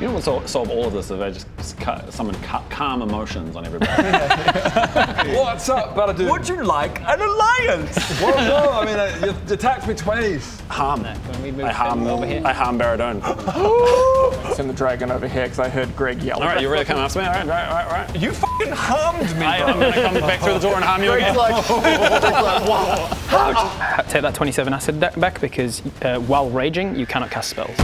You know what will solve all of this if I just summon calm emotions on everybody. What's up, brother dude? Would you like an alliance? Well, no, I mean, you attacked me twice. Harm. When we move I harm over here. I harm Baradone. Send the dragon over here because I heard Greg yell. All right, you really coming after me? All right. You fucking harmed me, I'm gonna come back through the door and harm you again. Take that 27 acid back because while raging, you cannot cast spells.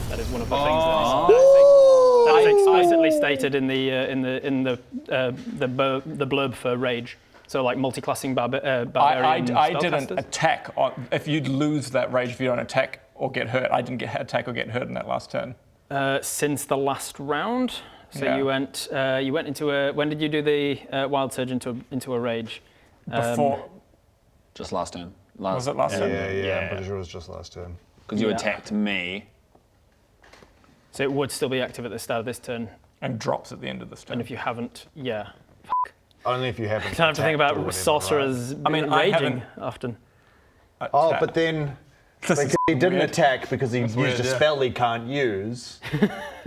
That is one of the things that is explicitly stated in the blurb for rage. So like multi-classing barbarian I didn't spellcasters. attack. If you'd lose that rage if you don't attack or get hurt. I didn't attack or get hurt in that last turn. Since the last round. So Yeah. you went into a. When did you do the wild surge into a rage? Before. Just last turn. Was it last turn? Yeah, I'm pretty sure it was just last turn. Because you attacked me. So it would still be active at the start of this turn, And drops at the end of this turn. and if you haven't, yeah. Only if you haven't. I don't have to think attacked or about whatever, sorcerers I raging haven't- often. Oh, but then like, he didn't attack because he used weird, a yeah. spell he can't use.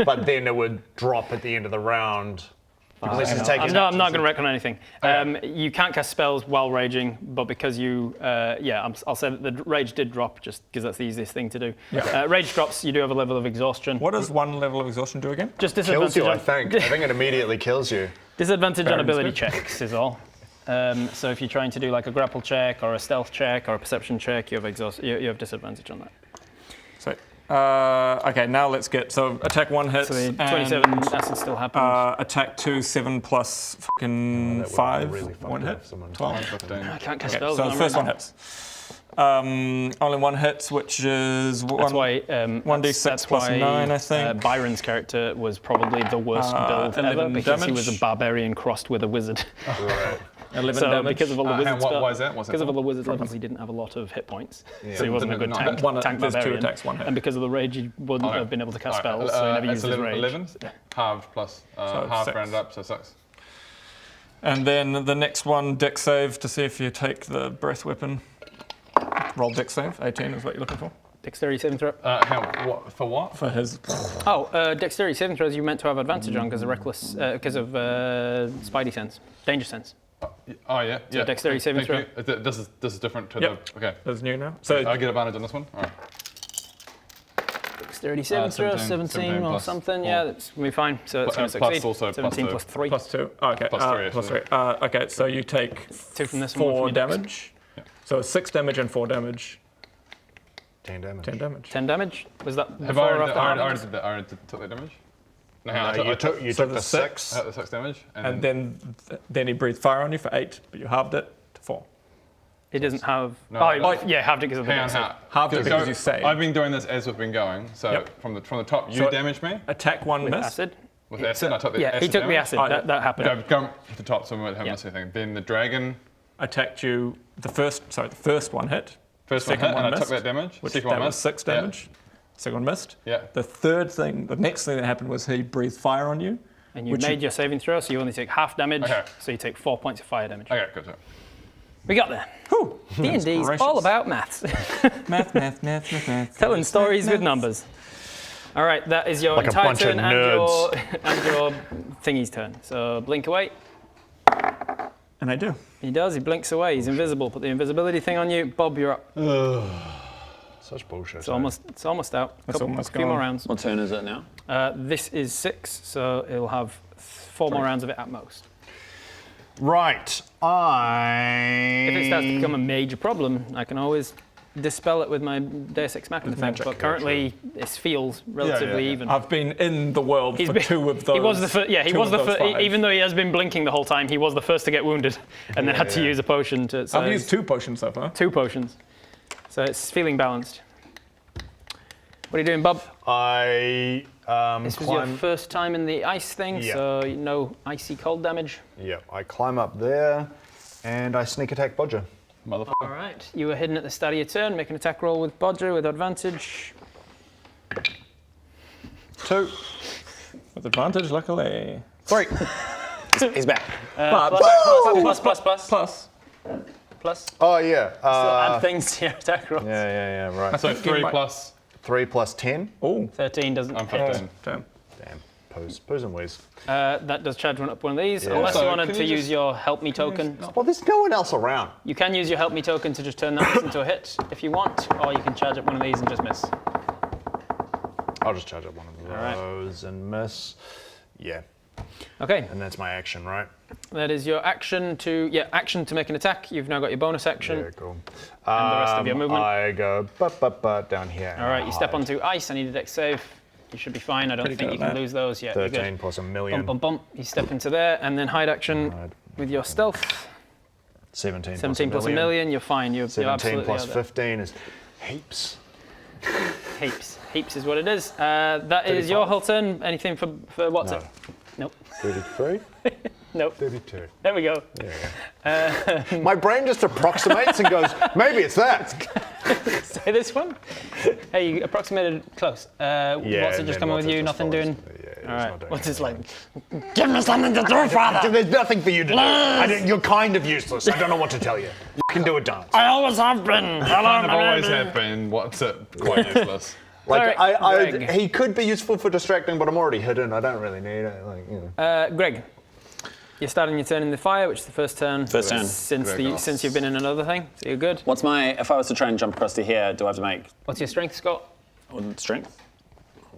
But then it would drop at the end of the round. Unless he's taking. I'm not going to reckon anything. You can't cast spells while raging, but because you, I'll say that the rage did drop just because that's the easiest thing to do. Yeah. Rage drops, you do have a level of exhaustion. What does one level of exhaustion do again? Just Kills disadvantage you, I on, think. I think it immediately kills you. disadvantage on Baron's ability good. checks is all. So if you're trying to do like a grapple check or a stealth check or a perception check, you have disadvantage on that. So, okay, now let's get, attack 1 hits. So the and, 27 acid still happens. attack 2, 7 plus fucking That would've 5. really fucked One up hit. someone. 12. 15. I can't cast Okay, spells. so when the I'm first right one hits. Only one hits, which is That's why 1d6 that's plus why, 9, I think. Byron's character was probably the worst build ever 11 because he was damage. a barbarian crossed with a wizard. Right. 11 So damage. because of all the wizard and why is that? What's that because of for? all the wizard levels, he didn't have a lot of hit points, so he wasn't a good Didn't- tank, tank there's barbarian. 2 attacks, 1 hit. And because of the rage, he wouldn't have been able to cast spells, so he never used his rage. 11, halved plus half 6. rounded up, so 6. And then the next one, dex save to see if you take the breath weapon. Roll dex save. 18 is what you're looking for. Dexterity saving throw. For what? For his. Dexterity saving throws you meant to have advantage on because of reckless, because of Spidey sense, danger sense. Oh yeah. So dexterity saving Thank you. This is different to Yep. the. Okay. That's new now. So I get advantage on this one. All right. Dexterity saving throw, 17 or plus something. 4. Yeah, that's gonna be fine. So it's Plus- going to plus succeed. also 17 plus plus 3. plus 2. Oh, okay. Plus 3, Plus actually. 3. Okay, so you take 2 from this and 1 from 4 your dex. damage. So 6 damage and 4 damage. 10 damage. 10 damage. 10 damage. Was that Have before I or already, after? I harm? already did that? I already took that damage. No, I You took So the the 6. I had the 6 damage, And then he breathed fire on you for 8, but you halved it to 4. It doesn't have. No. Yeah, halved it because of the hang on, dex. hang on. Halved it So because you saved. I've been doing this as we've been going. So Yep. from the top, you So- damaged me Attack 1 With miss. acid. with acid. I took the Yeah, acid he took the damage. acid. Oh, yeah. That happened. Go to the top, so we won't have Yeah. missed anything. Then the dragon, Attacked you. The first one hit. first one Second hit, and I missed, took that damage. Which Second that one was missed. 6 damage. Second one missed. Yeah. The next thing that happened was he breathed fire on you. And you which made your saving throw, so you only take half damage. Okay. So you take 4 points of fire damage. Okay, good. So. We got there. Whew. D&D's gracious. all about maths. Math. Telling stories with numbers. All right, that is your Like a entire bunch of turn and nerds. and your thingy's turn. So blink away. And I do. He does. He blinks away. He's invisible. Put the invisibility thing on you. Bob, you're up. Such bullshit. It's almost out. It's almost a few more gone. rounds. What turn is it now? This is 6, so it'll have 4 more rounds of it at most. Right. If it starts to become a major problem, I can always dispel it with my Deus Ex Machina thing. magic. But currently, this feels relatively yeah. even. I've been in the world for 2 of those. He was the first. Yeah, he two was of the those first. 5. Even though he has been blinking the whole time, he was the first to get wounded, and then had to use a potion to. So I've used 2 potions so far. 2 potions, so it's feeling balanced. What are you doing, Bob? I This was your climb. first time in the ice thing, Yeah. so no icy cold damage. Yeah, I climb up there, and I sneak attack Bodger. Motherfucker. All right, you were hidden at the start of your turn. Make an attack roll with Bodger with advantage. 2. With advantage, luckily. 3. He's back. Plus. Oh yeah. Add things to your attack rolls. Yeah. Right. So 3 plus. 3 plus 10. Oh, 13 doesn't I'm hit. 15. damn. Damn. Pose and whiz. That does charge one up one of these. Yeah. Unless you Also, wanted can to you use just- your help me token. Well, there's no one else around. You can use your help me token to just turn that into a hit if you want, or you can charge up one of these and just miss. I'll just charge up one of right. those and miss. Yeah. Okay, And that's my action, right? that is your action to make an attack. You've now got your bonus action. Yeah, cool. And the rest of your movement. I go down here. All right, you step onto ice. I need a dex save. You should be fine. I don't Pretty think good you at can that. lose those yet. You're 13 good. plus a million. Bump, bump, bump. You step into there, and then hide action Hide. with your stealth. 17 17 plus a million. You're fine. You're 17 absolutely plus out there. 15 is heaps. Heaps is what it is. That is your 35? whole turn. Anything for what's No. it? Nope. 33? Nope. 32. There we go. My brain just approximates and goes, maybe it's that. Say this one. Hey, you approximated close. What's it just coming with you? Nothing doing? All right. What's this like? Give me something to do, Father. There's nothing for you to do. You're kind of useless. I don't know what to tell you. You can do a dance. I always have been. I've always have been, what's it, quite useless. Like, Greg. he could be useful for distracting, but I'm already hidden. I don't really need it. Like, you know. Greg, you're starting your turn in the fire, which is the first turn. First turn. Since you've been in another thing, so you're good. What's my? If I was to try and jump across to here, do I have to make What's your strength, Scott? strength?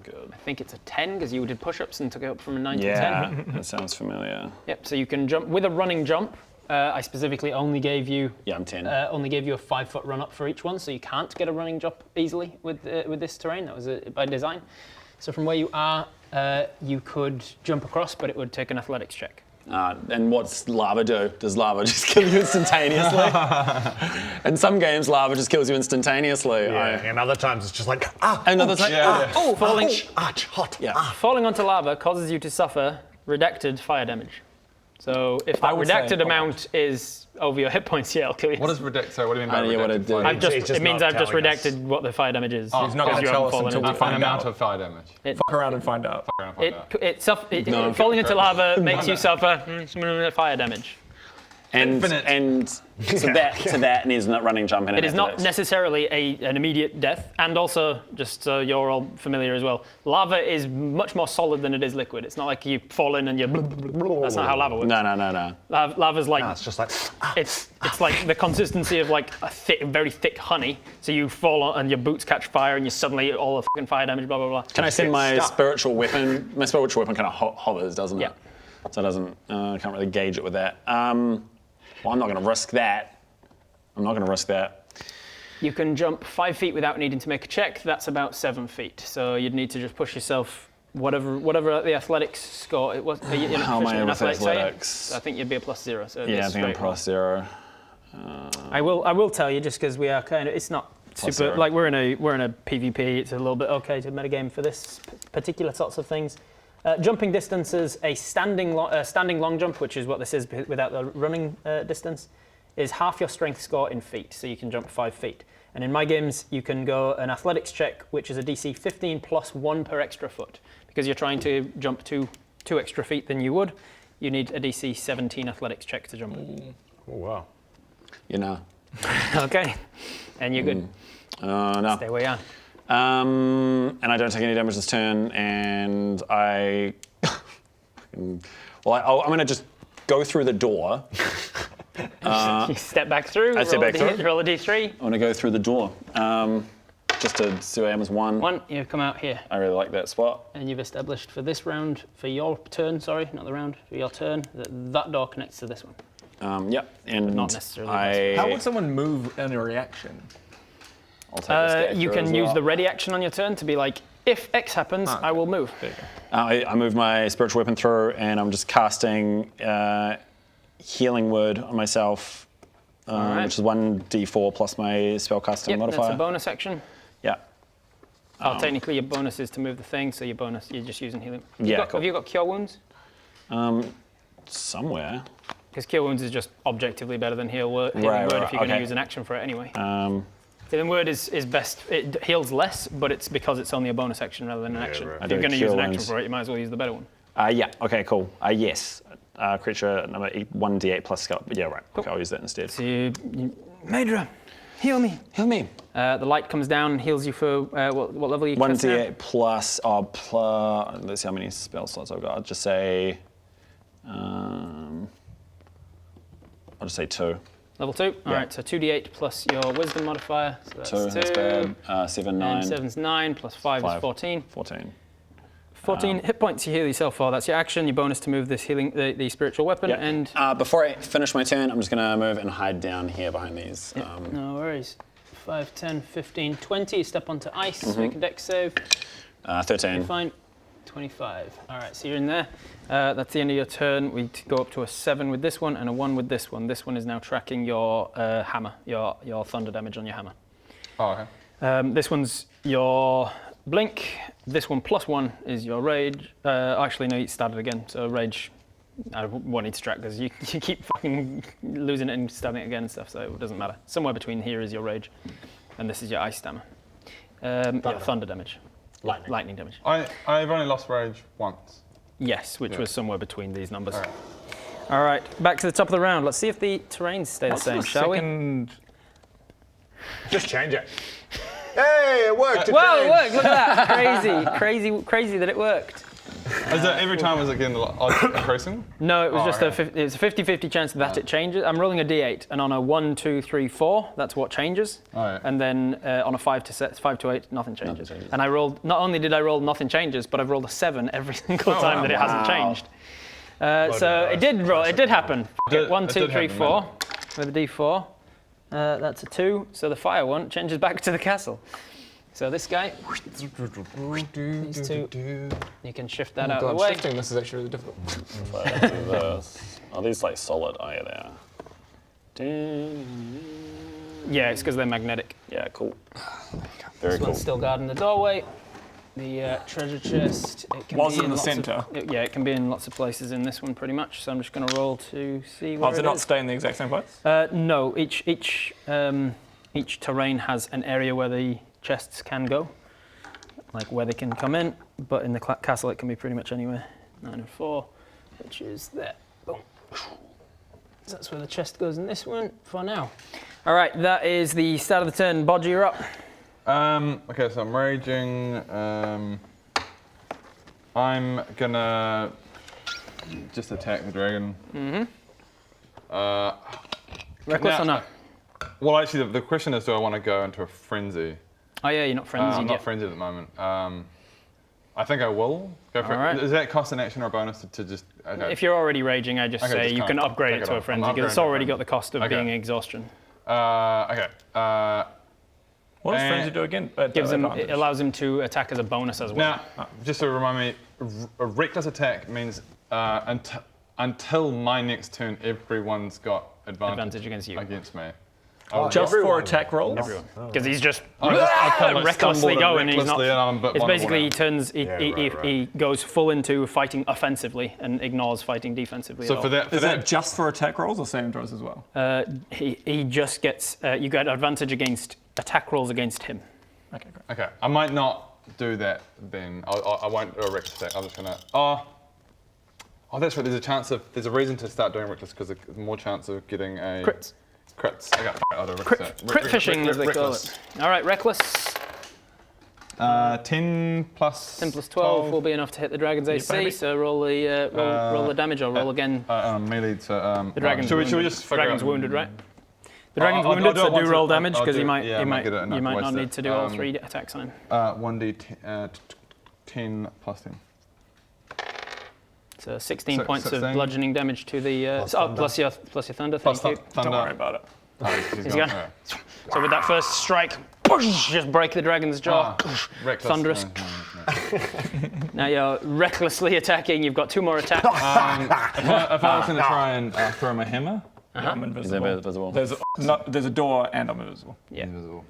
Good. I think it's a 10 because you did push-ups and took it up from a 9 to a Yeah, 10. that sounds familiar. Yep. So you can jump with a running jump. I specifically only gave you Yeah, I'm 10. a 5-foot run up for each one, so you can't get a running jump easily with this terrain. That was by design. So from where you are, you could jump across, but it would take an athletics check. And what's lava do? Does lava just kill you instantaneously? In some games, lava just kills you instantaneously. And other times it's just like, Another time. hot. Yeah. Falling onto lava causes you to suffer redacted fire damage. So if that would say redacted amount is over your hit points, yeah, I'll kill you. What does redact? So what do you mean by idea what redacted it did. fire I've damage? just, just it means not I've just telling us. redacted what the fire damage is. He's not because gonna you tell haven't us fallen until into we it. find An amount out. of fire damage. Fuck around and find out. Falling into lava makes you suffer fire damage. And so that needs a running jump in It is not necessarily an immediate death, and also, just so you're all familiar as well, lava is much more solid than it is liquid. It's not like you fall in and you. That's not how lava works. No. Lava's like It's just like, it's like the consistency of like a very thick honey. So you fall on and your boots catch fire and you suddenly all the fucking fire damage. Blah blah blah. Can I send my stuck. spiritual weapon? My spiritual weapon kind of hovers, doesn't it? Yeah. So it doesn't. I can't really gauge it with that. Well, I'm not going to risk that. You can jump 5 feet without needing to make a check. That's about 7 feet. So you'd need to just push yourself. Whatever the athletics score it was. You're How am I in with athletics? Are you? athletics? I think you'd be a +0. So Yeah, I it's think I'm straight. +0. I will tell you just because we are kind of. It's not super. +0. Like we're in a PvP. It's a little bit okay to metagame for this particular sorts of things. Jumping distances, a standing long jump, which is what this is without the running distance, is half your strength score in feet, so you can jump 5 feet. And in my games, you can go an athletics check, which is a DC 15 plus 1 per extra foot. Because you're trying to jump two extra feet than you would, you need a DC 17 athletics check to jump it. oh wow. You know. Okay, and you're good. No. Stay where you are. And I don't take any damage this turn, and I'm going to just go through the door. You step back through. I step back through. Roll a D3. I want to go through the door. Just to see where I am as 1. 1. You come out here. I really like that spot. And you've established for this round, for your turn, sorry, not the round, for your turn, that door connects to this one. Yep. And not necessarily How would someone move in a reaction? I'll take this guy you through can as use well. the ready action on your turn to be like, if X happens, I will move. There you go. I move my spiritual weapon through, and I'm just casting healing word on myself, Alright. which is 1d4 plus my spellcasting Yep, modifier. that's a bonus action. Yeah. Technically, your bonus is to move the thing, so you're just using healing. Yeah, cool. Have you got Cure Wounds? Somewhere. Because Cure Wounds is just objectively better than Healing Word if you're right, going to okay. use an action for it anyway. Healing Word is best. It heals less, but it's because it's only a bonus action rather than an action. right. I If you're do going to use Cure an action Wounds. for it, you might as well use the better one. Yeah. Okay. Cool. Yes. Creature number 1d8 plus skill. Yeah, right. Okay, I'll use that instead. So Maedra, heal me. Heal me. The light comes down, heals you for what level are you casting at? 1d8 plus, let's see how many spell slots I've got. I'll just say, I'll just say 2. Level 2? All right, so 2d8 plus your wisdom modifier. So that's 2, that's bad. 7, 9. And 7's 9, plus 5 is 14. 14. 14 hit points you heal yourself for. That's your action. Your bonus to move this healing, the spiritual weapon. Yeah. And before I finish my turn, I'm just going to move and hide down here behind these. no worries. 5, 10, 15, 20. You step onto ice, make a dex save. 13. You're fine. 25. All right, so you're in there. That's the end of your turn. We go up to a 7 with this one and a 1 with this one. This one is now tracking your hammer, your thunder damage on your hammer. Oh, okay. This one's your blink. This one plus 1 is your rage. Actually, no, you started again. So rage, I won't need to track because you keep fucking losing it and starting it again and stuff. So it doesn't matter. Somewhere between here is your rage, and this is your ice stammer. Yeah, thunder damage. Lightning damage. I've only lost rage once. Yes, which was somewhere between these numbers. All right, back to the top of the round. Let's see if the terrains stay the same, shall we? Just change it. Hey, it worked. Well, it worked. Look at that. Crazy that it worked. Is it every time? Is it getting odds increasing? No, it was just okay. it's a 50-50 chance that it changes. I'm rolling a d8, and on a 1, 2, 3, 4, that's what changes. Oh, yeah. And then on a 5 to 8, nothing changes. And I rolled. Not only did I roll nothing changes, but I've rolled a 7 every single time that it hasn't changed. So it did roll. It did happen. 1, 2, 3, 4 with a d4. That's a 2. So the fire one changes back to the castle. So this guy, these two, you can shift that out of the way. Shifting this is actually really difficult. Are these like solid? Oh yeah, they are. Yeah, it's because they're magnetic. Yeah, cool. Very This cool. one's still guarding the doorway. The treasure chest. It can Was be in the lots of- centre. yeah, it can be in lots of places in this one pretty much. So I'm just going to roll to see where Does it not stay in the exact same place? No, each terrain has an area where the chests can go, like where they can come in, but in the castle it can be pretty much anywhere. 9 and 4, which is there. Boom. So that's where the chest goes in this one for now. All right, that is the start of the turn. Bodge, you're up. Okay, so I'm raging. I'm gonna just attack the dragon. Reckless or not? Well, actually, the question is, do I want to go into a frenzy? Oh yeah, you're not frenzied I'm yet. not frenzied at the moment. I think I will go for it. Alright. Does that cost an action or a bonus to just? Okay. If you're already raging, I just Okay, say just you kinda can upgrade take it it to a off. frenzy I'm because it's upgrading already to got the cost of Okay. being exhaustion. Okay. What does And- Frenzy do again? Gives him, Advantage. it allows him to attack as a bonus as well. Now, just to remind me, a reckless attack means until my next turn, everyone's got Advantage against you. Against me. Just for attack rolls? Because he's just I kind of recklessly stumbled going. And he's not. recklessly and I'm a bit It's vulnerable basically now. he turns. He goes full into fighting offensively and ignores fighting defensively. So at for all. that, Is that just for attack rolls or saving throws as well? He just gets. You get advantage against attack rolls against him. Okay, great. Okay, I might not do that then. I won't do a reckless attack. I'm just gonna. Oh, that's right. There's a reason to start doing reckless because there's more chance of getting a Crits. Crits. Okay, I'll do a reckless attack. Crit fishing, as they call Reckless. it. All right, reckless. 10 plus 10 plus 12 will be enough to hit the dragon's AC. baby. So roll the damage or roll again. melee to. The dragon's should we wounded. just figure Dragon's out- wounded, right? The dragon's I'll wounded, do it so once do roll I'll damage because do you it. might Yeah, I might get it enough you might to not waste need it. to do all 3 attacks on him. 10 plus 10. So 16 So- points 16. of bludgeoning damage to the plus your thunder. Plus Thank you. thunder. Don't worry about it. He's gone. Yeah. So with that first strike, just break the dragon's jaw. Reckless. Thunderous. No. Now you're recklessly attacking. You've got 2 more attacks. If I was going to try and throw my hammer, I'm Is that invisible. visible? There's a door and I'm invisible. Yeah. invisible.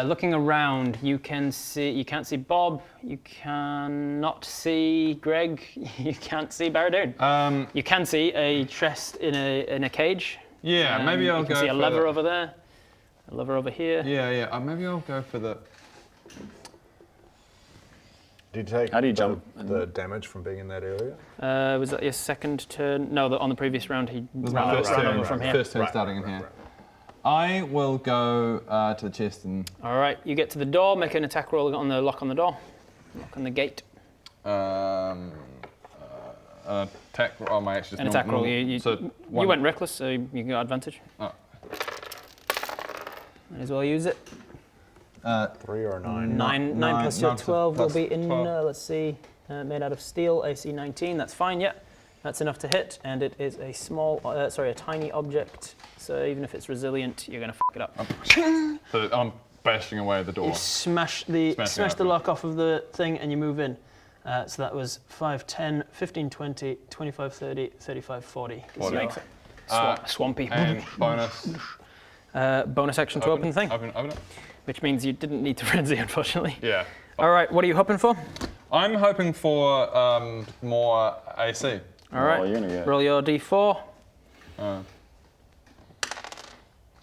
Looking around, you can't see Bob. You cannot see Greg. You can't see Baradoon. You can see a chest in a cage. Yeah, maybe I'll you go can see a for lever the- over there, a lever over here. Yeah. Maybe I'll go for the. Do you take How do you jump? the damage from being in that area? Was that your second turn? No, on the previous round he This is my ran first over turn, from here. first turn starting in here. I will go to the chest and... All right, you get to the door, make an attack roll on the lock on the door. Lock on the gate. Attack roll, my action. An attack roll. You went reckless, so you got advantage. Oh. Might as well use it. 3 or a 9? 9 plus your 12 will be in, let's see, made out of steel, AC 19. That's fine, yeah. That's enough to hit, and it is a a tiny object. So even if it's resilient, you're going to fuck it up. So I'm bashing away the door. You smash the lock off of the thing, and you move in. So that was 5, 10, 15, 20, 25, 30, 35, 40. This makes it swampy. And bonus. Bonus action to open the thing. Open it. Which means you didn't need to frenzy, unfortunately. Yeah. All right, what are you hoping for? I'm hoping for more AC. All right, you're gonna get... roll your d4. So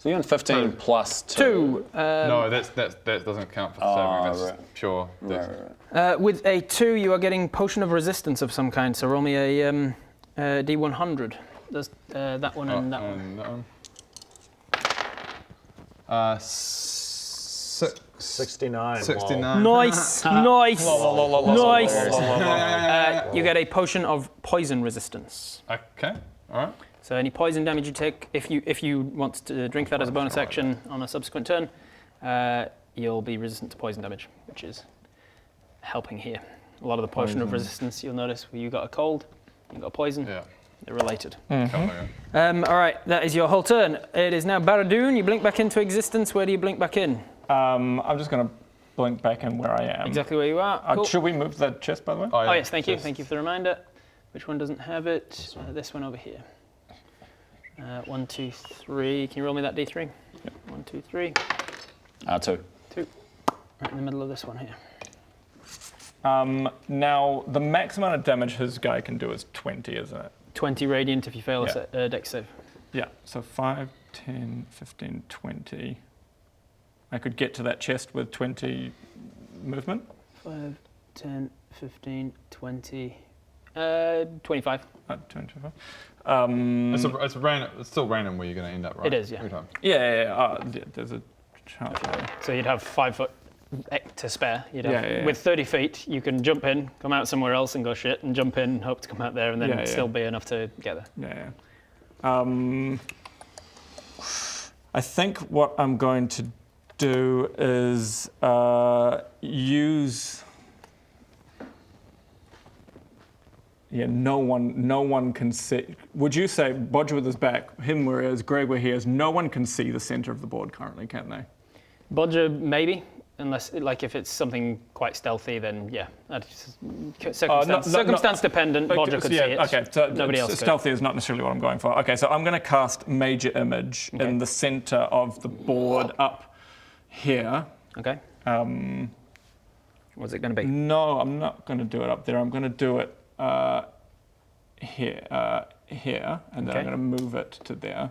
you're on 15 plus 2. No, that doesn't count for the saving. That's right. pure. Right. With a 2, you are getting Potion of Resistance of some kind, so roll me a d100. There's that one and that one. And that one. 69. 69. Nice, nice, nice. You get a Potion of Poison Resistance. Okay, all right. So any poison damage you take, if you want to drink that as a bonus action on a subsequent turn, you'll be resistant to poison damage, which is helping here. A lot of the Potion of Resistance, you'll notice, where you got a cold, you got a poison, they're related. All All right, that is your whole turn. It is now Baradoon. You blink back into existence. Where do you blink back in? I'm just going to blink back in where I am. Exactly where you are. Cool. Should we move the chest, by the way? Oh yes, thank you. Thank you for the reminder. Which one doesn't have it? This one over here. 1, 2, 3. Can you roll me that d3? Yep. 1, 2, 3. 2. 2. Right in the middle of this one here. Now, the max amount of damage his guy can do is 20, isn't it? 20 radiant if you fail a dex save. Yeah, so 5, 10, 15, 20. I could get to that chest with 20 movement. 5, 10, 15, 20, 25. 25. It's still random where you're going to end up, right? It is, yeah. Every time. Yeah, there's a chance. So you'd have 5 foot to spare. You'd have, with 30 feet, you can jump in, come out somewhere else and go shit, and jump in, hope to come out there, and then still be enough to get there. I think what I'm going to do is use... Yeah, no one can see. Would you say Bodger with his back, him where he is, Greg where he is, no one can see the center of the board currently, can they? Bodger, maybe. Unless, like, if it's something quite stealthy, then yeah. Circumstance dependent, Bodger could see it. Okay, so nobody else stealthy is not necessarily what I'm going for. Okay, so I'm going to cast Major Image in the center of the board up here. Okay. What's it going to be? No, I'm not going to do it up there. I'm going to do it here, and then I'm going to move it to there,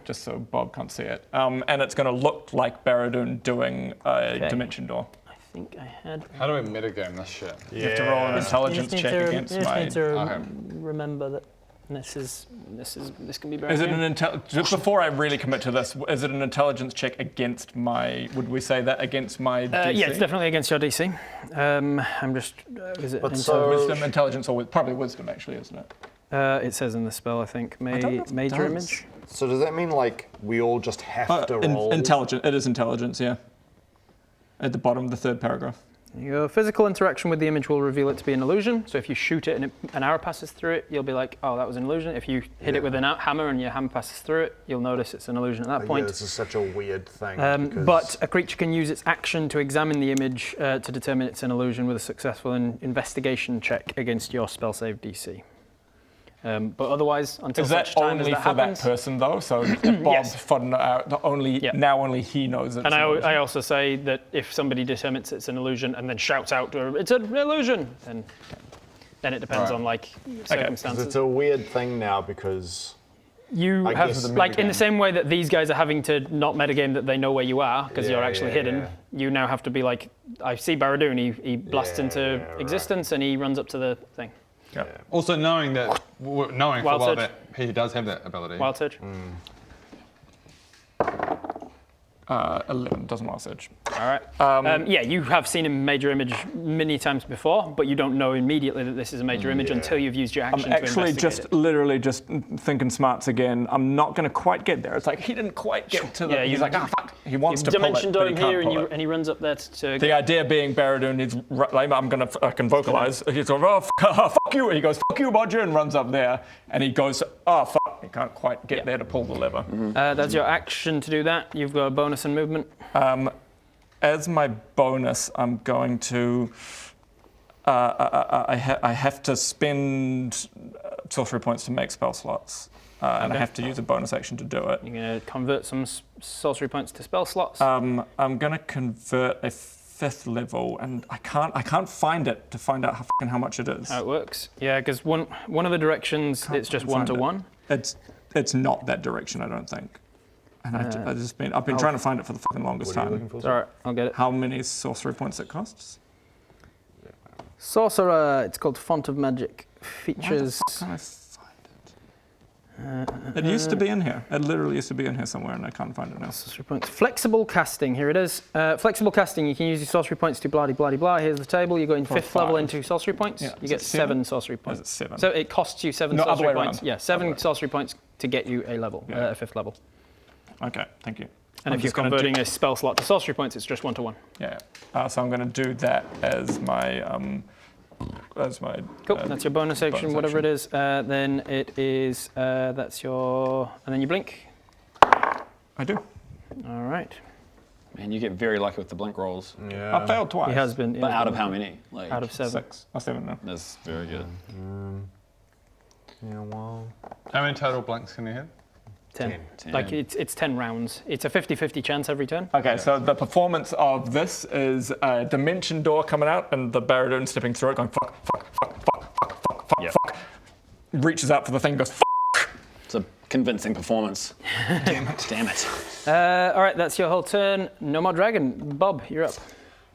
just so Bob can't see it. And it's going to look like Baradoon doing a dimension door. I think I had... How do we metagame this shit? You have to roll an intelligence check against my... You just need to remember that this can be Baradoon. Is it just before I really commit to this, is it an intelligence check against my... Would we say that against my DC? Yeah, it's definitely against your DC. I'm just... is it wisdom, intelligence, or probably wisdom, actually, isn't it? It says in the spell, I think, Major Image. So does that mean, like, we all just have to roll? Intelligence. It is intelligence, yeah. At the bottom of the third paragraph. Your physical interaction with the image will reveal it to be an illusion. So if you shoot it and an arrow passes through it, you'll be like, oh, that was an illusion. If you hit it with a hammer and your hammer passes through it, you'll notice it's an illusion at that point. Yeah, this is such a weird thing. But a creature can use its action to examine the image to determine it's an illusion with a successful investigation check against your spell save DC. But otherwise, until such time as that happens... Is that only for that person, though? So Bob, now only he knows it's an illusion. I also say that if somebody determines it's an illusion and then shouts out to her, it's an illusion, then it depends on, like, circumstances. It's a weird thing now because You I have, guess- like, in the same way that these guys are having to not metagame that they know where you are because you're actually hidden, yeah. you now have to be like, I see Barradoon, he blasts into existence and he runs up to the thing. Also knowing that, knowing Wild for a while Surge. that he does have that ability. Wild Surge. 11 doesn't Wild Surge. All right. Yeah, you have seen a major image many times before, but you don't know immediately that this is a major image until you've used your action I'm to actually investigate it. literally just thinking smarts again. I'm not going to quite get there. It's like he didn't quite get to the. Yeah, he's like, fuck. He wants to pull Dimension it, but door he him can't here, pull it. and he runs up there to The idea being Barradoon is, like, I can vocalize. He's going, oh, fuck you. He goes, fuck you, Bodger, and runs up there. And he goes, oh, fuck. He can't quite get there to pull the lever. That's your action to do that. You've got a bonus and movement. As my bonus, I'm going to. I have to spend sorcery points to make spell slots. And I have to use a bonus action to do it. You're going to convert some sorcery points to spell slots. I'm going to convert a 5th level, and I can't find it to find out how much it is. How it works. Yeah, because one of the directions, it's just find it. 1-to-1. It's not that direction, I don't think. And I've been trying to find it for the fucking longest time. It's all right, I'll get it. How many sorcery points it costs? Sorcerer, it's called Font of Magic. Why the Features. fuck can I find it? It used to be in here. It literally used to be in here somewhere, and I can't find it now. Sorcery points. Flexible casting, here it is. Flexible casting, you can use your sorcery points to blah. Here's the table. You're going 5th level 5. into sorcery points. Yeah, You is get it 7 sorcery Or points. is it 7? So it costs you 7 No, other sorcery way points. around. Yeah, 7 Other way. sorcery points to get you a level, Yeah. a 5th level. Okay, thank you. And if you're converting a spell slot to sorcery points, it's just 1-to-1. Yeah. So I'm going to do that as my. Cool, that's your bonus action, bonus whatever action. it is. Then it is, that's your, and then you blink. I do. All right. Man, you get very lucky with the blink rolls. I failed twice. He has been. But out of how many? Like, Out of 7. 6. Oh, 7 now. That's very good. Yeah, well. How many total blanks can you hit? 10. 10. Like it's 10 rounds. It's a 50-50 chance every turn. Okay, so the performance of this is a dimension door coming out and the Barradoon stepping through it going fuck, reaches out for the thing, goes fuck. It's a convincing performance. Damn it. All right, that's your whole turn. No more dragon. Bob, you're up.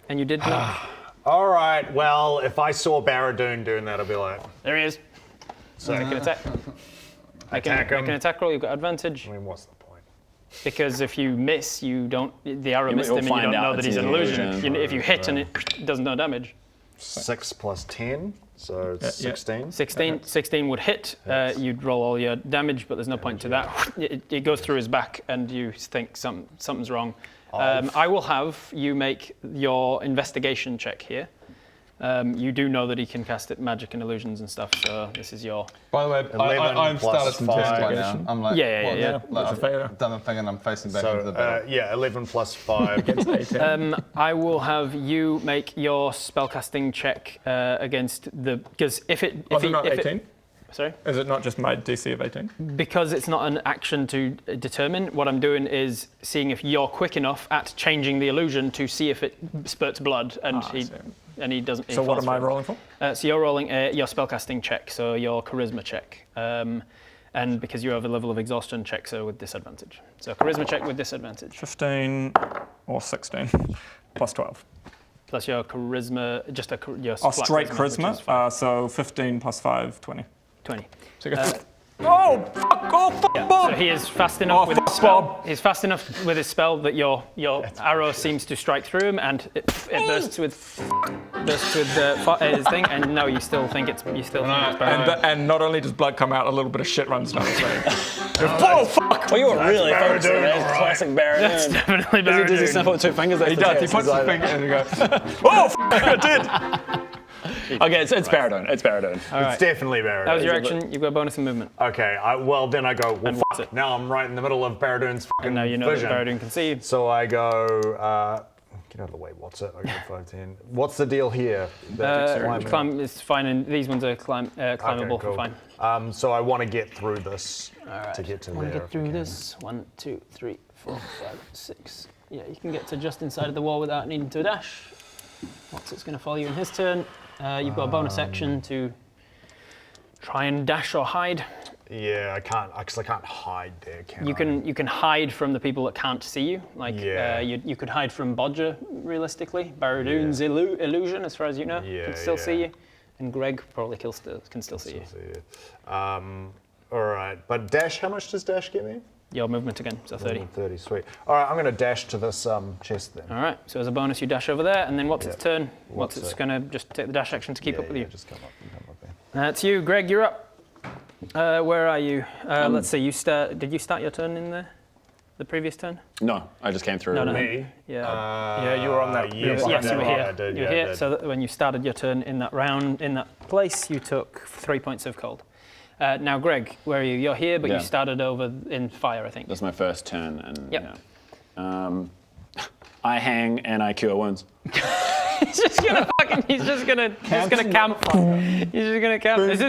And you did not. All right, well, if I saw Barradoon doing that, I'd be like, There he is. So make an attack. Make an attack roll. You've got advantage I mean, what's the point? because if you miss, you don't. The arrow You'll missed him, and you find don't out know that it's he's an an illusion. illusion. If you hit and it does no damage. 6 plus 10, so it's Yeah. 16. 16 would hit. You'd roll all your damage, but there's no point to that. It goes through his back, and you think something's wrong. I will have you make your investigation check here. You do know that he can cast it, magic and illusions and stuff, so this is your... By the way, 11 I've plus started to test right now. 5. I'm like, Yeah. Like, It's a failure. I've done the thing and I'm facing back into the battle. So, 11 plus 5. 18. I will have you make your spellcasting check against the... Because if it... Was it not 18? Sorry? Is it not just my DC of 18? Because it's not an action to determine, what I'm doing is seeing if you're quick enough at changing the illusion to see if it spurts blood, and he doesn't. So what am I rolling for? So you're rolling your spellcasting check, so your charisma check, and because you have a level of exhaustion check, so with disadvantage. So charisma check with disadvantage. 15 or 16 plus 12. Plus your charisma, just your Oh, flat straight which is charisma. 5. So 15 plus 5, 20. 20. So you get oh, fuck, Bob! So he is fast enough Oh, with his fuck, spell. Bob. He's fast enough with his spell that your arrow seems to strike through him, and it bursts with his thing. And no, you still think it's better. And not only does blood come out, a little bit of shit runs down his face. Oh, fuck! Well, you were really focused on that. Classic Barradoon. That's definitely better. Does he snap with 2 fingers? He does. He puts his finger in and he goes, oh, fuck, I did! Okay, it's Barradoon. It's Barradoon. It's definitely Barradoon. That was your action. You've got a bonus in movement. Okay, then I go, well, And what's fuck. it? Now I'm right in the middle of Barradoon's fucking And now you know vision. that Barradoon can see you. So I go, get out of the way, what's it? I go 5, 10. What's the deal here? Climb is fine, and these ones are climbable cool. for fine. So I want to get through this to get to I want there. to get through this. 1, 2, 3, 4, 5, 6. Yeah, you can get to just inside of the wall without needing to dash. What's it's going to follow you in his turn? You've got a bonus action to try and dash or hide. Yeah, I can't, because I can't hide there, can You can hide from the people that can't see you. Like Yeah. you could hide from Bodger realistically. Barradoon's illusion, as far as you know, Yeah, can still see yeah. you, and Greg probably can still see you. All right, but dash, how much does dash give me? Your movement again, so 30. 30, sweet. All right, I'm going to dash to this chest then. All right. So as a bonus, you dash over there, and then what's its turn? What's It's it? going to just take the dash action to keep up with you. Just come up there. That's you, Greg. You're up. Where are you? Let's see. Did you start your turn in the previous turn? No, I just came through. No. Me? Yeah. Yeah, you were on that. Yes, Yes, you were I here. did, You're yeah, I here. did. So that when you started your turn in that round, in that place, you took 3 points of cold. Now, Greg, where are you? You're here, but Yeah. you started over in fire, I think. That's my first turn, and Yep. yeah. I hang and I cure wounds. He's just gonna camp. He's just gonna camp. This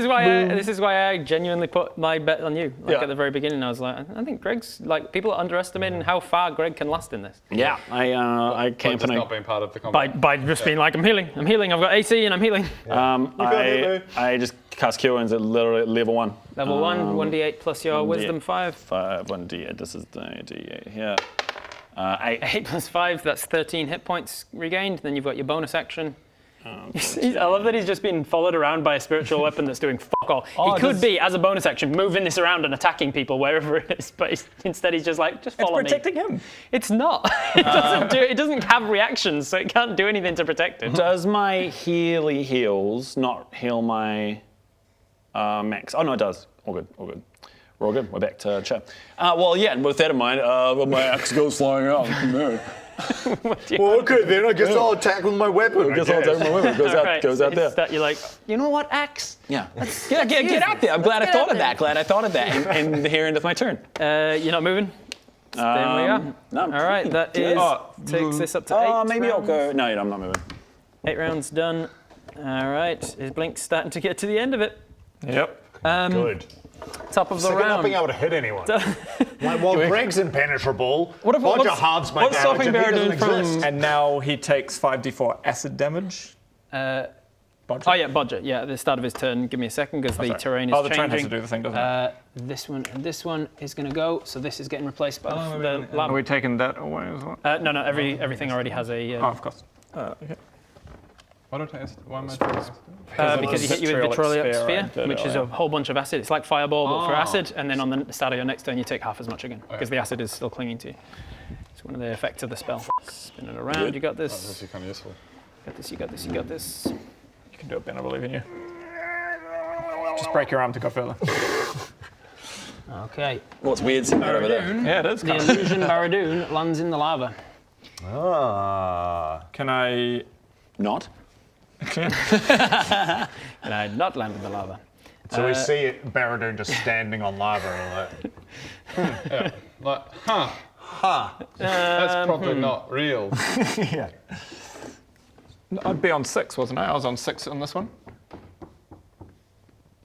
is why I genuinely put my bet on you. Like Yeah. at the very beginning, I was like, I think Greg's like people are underestimating how far Greg can last in this. Yeah, I camp Just and not being part of the combat. By just being like, I'm healing. I've got AC and I'm healing. I just cast cure wounds at literally level 1. Level 1, 1d8 plus your wisdom 5. 5, 1d8. This is the d8 here. 8 plus 5, that's 13 hit points regained. Then you've got your bonus action. I love that he's just being followed around by a spiritual weapon that's doing fuck all. He could be, as a bonus action, moving this around and attacking people wherever it is, but instead he's just like, just follow me. It's protecting him. It's not. It doesn't have reactions, so it can't do anything to protect him. Does my heals not heal my max? Oh, no, it does. All good. We're all good. We're back to chat. Well, yeah, with that in mind, my axe goes flying out. No. Well, okay, then I guess I'll attack with my weapon. I guess I'll take my weapon. Goes out there. You're like, you know what, axe? Yeah. Get out there. I'm glad I thought of that. And here endeth my turn. You're not moving? There we are. No, All right, that is takes this up to 8 maybe rounds. I'll go. No, I'm not moving. 8 rounds done. All right, his blink's starting to get to the end of it. Yep. Good. Top of the Sick of not round. being able to hit anyone. While Greg's impenetrable, What if- Bodger what's- halves my what's damage stopping and he doesn't Barradoon from- exist. And now he takes 5d4 acid damage. Bodger? Oh yeah, Bodger. Yeah, at the start of his turn. Give me a second because the sorry. terrain is Oh, the changing. terrain has to do the thing, doesn't it? This one and this one is going to go. So this is getting replaced by the Are lava. we taking that away as well? No, everything already has a. Oh, of course. Okay. Why don't I ask? Why am I doing this? Because he hit you with vitriolic vitriolic sphere, sphere, right? which is a whole bunch of acid. It's like fireball, but for acid. And then on the start of your next turn, you take half as much again because the acid is still clinging to you. It's one of the effects of the spell. Spin it around. You got That's this. actually kind of useful. You got this. You got this. You can do it, Ben. I believe in you. Just break your arm to go further. Okay. What's weird sitting over there? Yeah, it is. The illusion Barradoon lands in the lava. Can I? Not. And I not land in the lava. So we see Barradoon just standing on lava and like, Like, that's probably not real. yeah. I'd be on 6, wasn't I? I was on 6 on this one.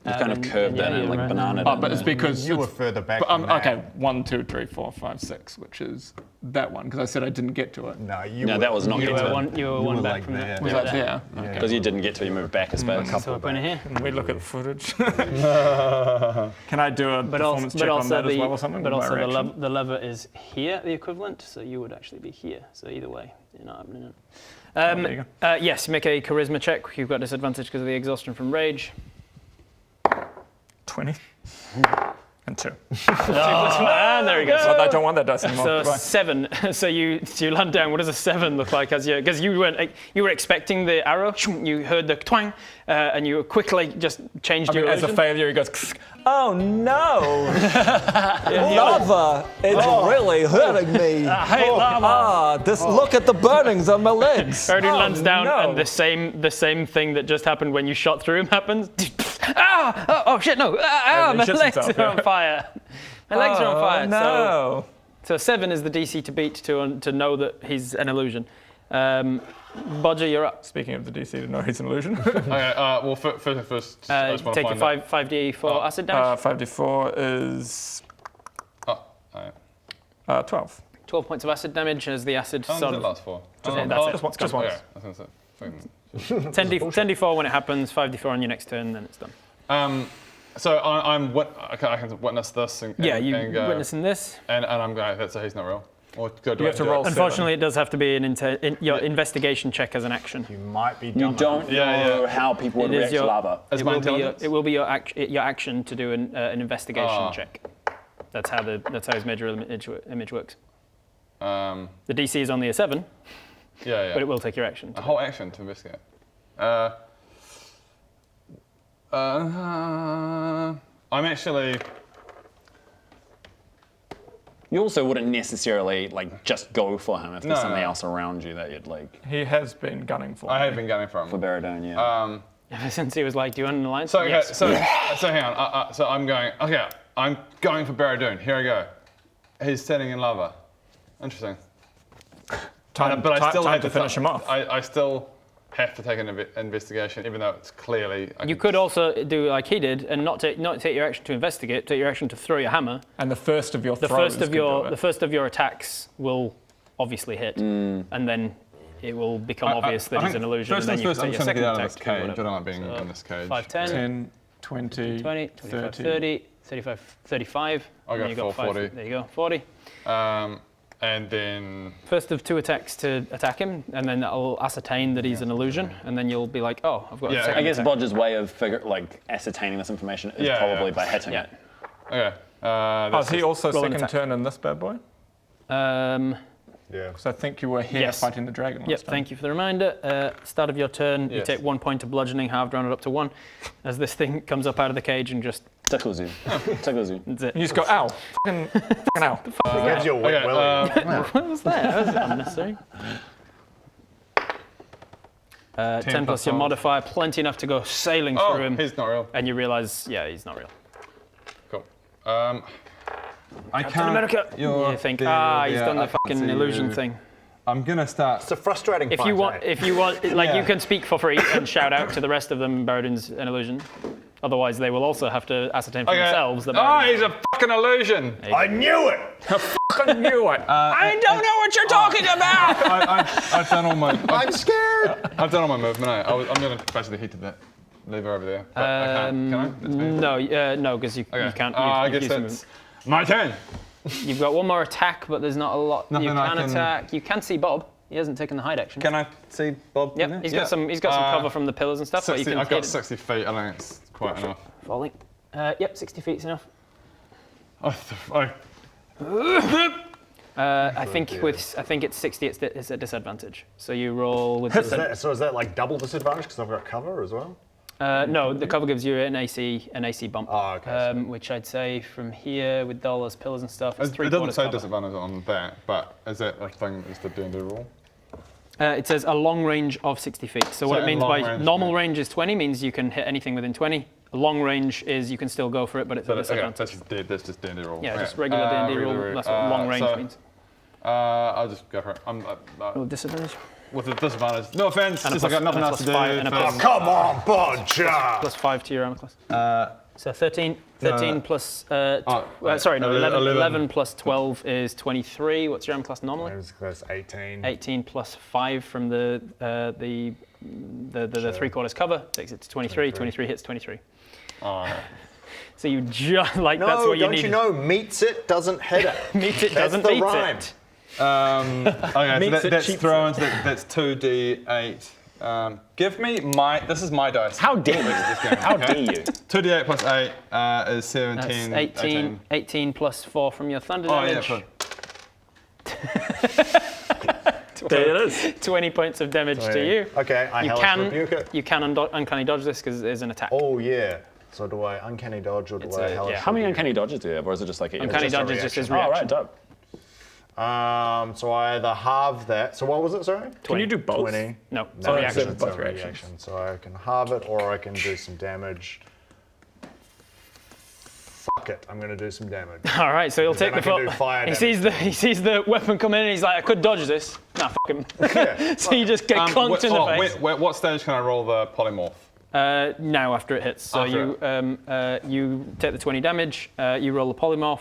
You've kind of curved that in, like banana. Oh, but it's because You were it's- further back But, than that. okay, 1, 2, 3, 4, 5, 6, which is that one because I said I didn't get to it. No, you No, were, that was not You get were to one. You were one were back like from there. that. Was that there? Okay. Because you didn't get to, you moved back a space. So we're putting it here. Can we look at the footage? Can I do a But also, performance check on that as well or something? but with my also reaction? the lever is here, the equivalent. So you would actually be here. So either way, you're not happening it. there you Yes, make a charisma check. You've got disadvantage because of the exhaustion from rage. 20 and 2. And there you go. But I don't want that dice anymore. So Goodbye. 7. So you land down. What does a 7 look like? Because you were expecting the arrow. You heard the twang, and you quickly just changed I mean, your as a illusion. failure, he goes, oh no! Lava! It's really hurting me. I hate lava. Look at the burnings on my legs. Barradoon lands down, no. and the same thing that just happened when you shot through him happens. Oh shit! No! And My he shits legs himself, are yeah. on fire. My legs are on fire. No. So 7 is the DC to beat to know that he's an illusion. Bodger, you're up. Speaking of the DC to know he's an illusion. Okay, well, first, I just want to Take find a 5d4 acid damage. 5d4 is Oh, yeah. 12. 12 points of acid damage as the acid How long sort does it of. last for? That's it. Just once. Okay, I was gonna say. 10d4 when it happens, 5d4 on your next turn, then it's done. So I can witness this and Yeah, and you go, witnessing this. and I'm going. So he's not real. Or do You have to roll. Unfortunately, it does have to be your investigation check as an action. You might be You dumb. don't know how people would It is react to your- lava. Is my intelligence? It will be your action to do an investigation check. That's how his measure image works. The DC is only a 7, Yeah. but it will take your action. A whole action to investigate. I'm actually. You also wouldn't necessarily like just go for him if there's No, something no. else around you that you'd like. He has been gunning for. I me. have been gunning for For him. Baradone, yeah. Ever since he was like, "Do you want an alliance?" So okay, Yes. so hang on. So I'm going. Okay, I'm going for Baradone. Here I go. He's standing in lava. Interesting. Time, But I still time have to finish him off. I still have to take an investigation, even though it's clearly. You could also do like he did, and not take your action to investigate. Take your action to throw your hammer. And the first of your The throws first of could your do it. the first of your attacks will obviously hit, and then it will become obvious that he's an illusion. First and things then you first, I'm take your trying to second get out of attack. this cage. I don't like being in this cage. 5, 10, 10, 20, 20, 25, 30. 30, 35, 35. I and go then you got 40. There you go, 40. And then First of 2 attacks to attack him, and then that'll ascertain that he's an illusion, and then you'll be like, oh, I've got a Yeah, second I guess attack. Bodge's way of ascertaining this information is Yeah, probably yeah. by hitting Yeah. it. okay. Oh, That's is he also roll an second attack. turn in this bad boy? Yeah. Because I think you were here Yes. fighting the dragon last Yep, time. thank you for the reminder. Start of your turn, you Yes. take 1 point of bludgeoning, halved rounded up to 1, as this thing comes up out of the cage and just Tickles you. Tickles you. that's it. You just go, ow, fucking ow. Gives you a wet okay. willy. What was that? That was unnecessary. 10 plus your 12. modifier, plenty enough to go sailing Oh, through him, he's not real. and you realise, yeah, he's not real. Cool. I Captain can't. America. You think, he's done the fucking illusion thing. I'm gonna start. It's a frustrating If fight, you want, Yeah. you can speak for free and shout out to the rest of them, Baradun's an illusion. Otherwise, they will also have to ascertain for themselves that Oh, Baradun. he's a fucking illusion. I knew it! Fucking knew it. I don't know what you're talking about! I've done all my. I'm scared! I've done all my movement. I'm gonna basically hit to that lever over there. But I can't. Can I? That's me. No, because you Okay. can't. I You've guess used some that's my turn. You've got one more attack, but there's not a lot. Nothing you I can can- attack. You can see Bob. He hasn't taken the hide action. Can I see Bob? in there? Yep, he's got some. He's got some cover from the pillars and stuff. 60, but you can I've got hit 60 feet. I think it's quite enough. falling. Yep, 60 feet's enough. I I think it's 60. It's a disadvantage. So you roll with. So is that like double disadvantage because I've got cover as well? No, the cover gives you an AC bump. Oh, okay, Which I'd say from here with dollars, pillars and stuff, it's It 3/4 doesn't say cover. disadvantage on that, but is that a thing? Is the D&D rule? It says a long range of 60 feet. So what So it means long by range, normal yeah. range is 20, means you can hit anything within 20. A long range is you can still go for it, but it's a Okay, disadvantage. that's just D&D rule. Yeah, Okay. just regular D&D rule. Regular That's what long range so, means. I'll just go for it. Oh, disadvantage? With a disadvantage. No offense, And a just I got plus- nothing and a else to plus do. five- and a but- plus- Come on, Bodge! Plus 5 to your armor class. So 13 plus, sorry, no, 11 plus 12 is 23. What's your armor class normally? That's 18. 18 plus 5 from the 3/4 cover takes it to 23. 23 hits 23. Oh, no. So you just, like, No, that's what you don't need. you know, meets it, doesn't hit it. Meets it, That's doesn't the beat rhyme. it. Okay, Meets so it, that's cheats thrown, so that's 2d8. Give me my, this is my dice. How dare you? How dare you? 2d8 plus 8 is 17. That's 18 plus 4 from your thunder Oh, yeah, damage. There it is. 20 points of damage to you. Okay, I hellish rebuke it. You can uncanny dodge this because it is an attack. Oh, yeah. So do I uncanny dodge or do It's I a- hellish yeah. How many rebuke? uncanny dodges do you have, or is it just like Uncanny just a dodge is just his Oh, reaction. right, dope. So I either halve that. So what was it, sorry? Can you do both? 20. No, it's No, a it's reaction. a Both reaction. reactions. So I can halve it or I can do some damage. Fuck it, I'm going to do some damage. All right, so he'll take Then the I can do foot. fire He damage. sees the weapon come in and he's like, I could dodge this. Nah, fuck him. Yeah. So you just get conked in the face. What stage can I roll the polymorph? Now after it hits. So After you take the 20 damage, you roll the polymorph.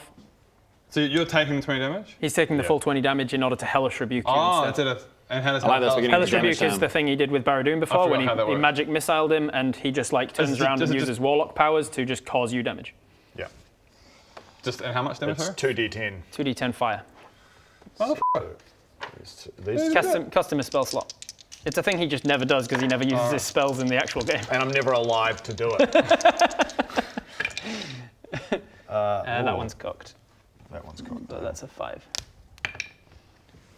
So you're taking 20 damage? He's taking the full 20 damage in order to hellish rebuke you Oh, instead. instead of. And how does I like this, we're getting Hellish damage Rebuke is down. the thing he did with Barradoon before forgot when how that he worked. magic missiled him and he just like turns around and uses Warlock powers to just cause you damage. Yeah. Just and how much damage? It's Sorry? 2d10. 2d10 fire. Oh, These Custom a spell slot. It's a thing he just never does because he never uses his spells in the actual game. and I'm never alive to do it. That one's cocked. That one's cool. So that's a 5.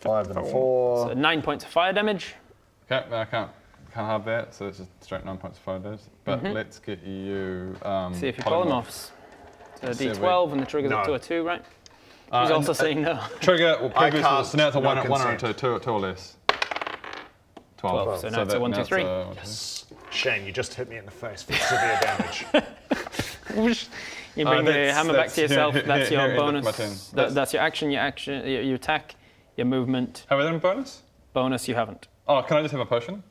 5 and 4. So 9 points of fire damage. Okay, I can't have that, so it's just straight 9 points of fire damage. But let's get you. See if you polymorphs. So a d12 and the trigger's up to No. a 2, right? He's also saying no. Trigger. Well, previous can't, was, so now it's a no one or consent. two or less. 12. So now it's a 1, 2, 3. Shane, you just hit me in the face for severe damage. You bring the that's- hammer back to that's- yourself. here, That's here, your here, my bonus. turn. That's your action, your attack, your movement. Have we done a bonus? Bonus you haven't. Oh, can I just have a potion?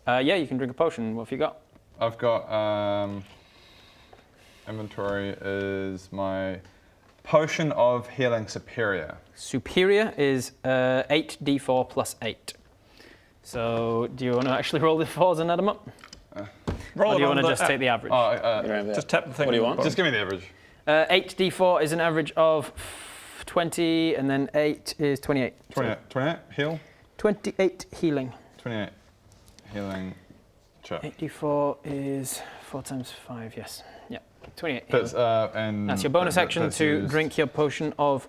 Yeah, you can drink a potion. What have you got? I've got inventory is my potion of healing superior. Superior is 8d4 plus 8. So do you want to actually roll the 4s and add them up? Roll Or do you it want on to the just take the average? Just tap the thing. What do you on want? the Just give me the average. 8d4 is an average of 20, and then 8 is 28. 28 heal. 28 healing. 28 healing. Sure. 8d4 is 4 times 5, yes. Yeah, 28. That's and That's your bonus action that's to used. drink your potion of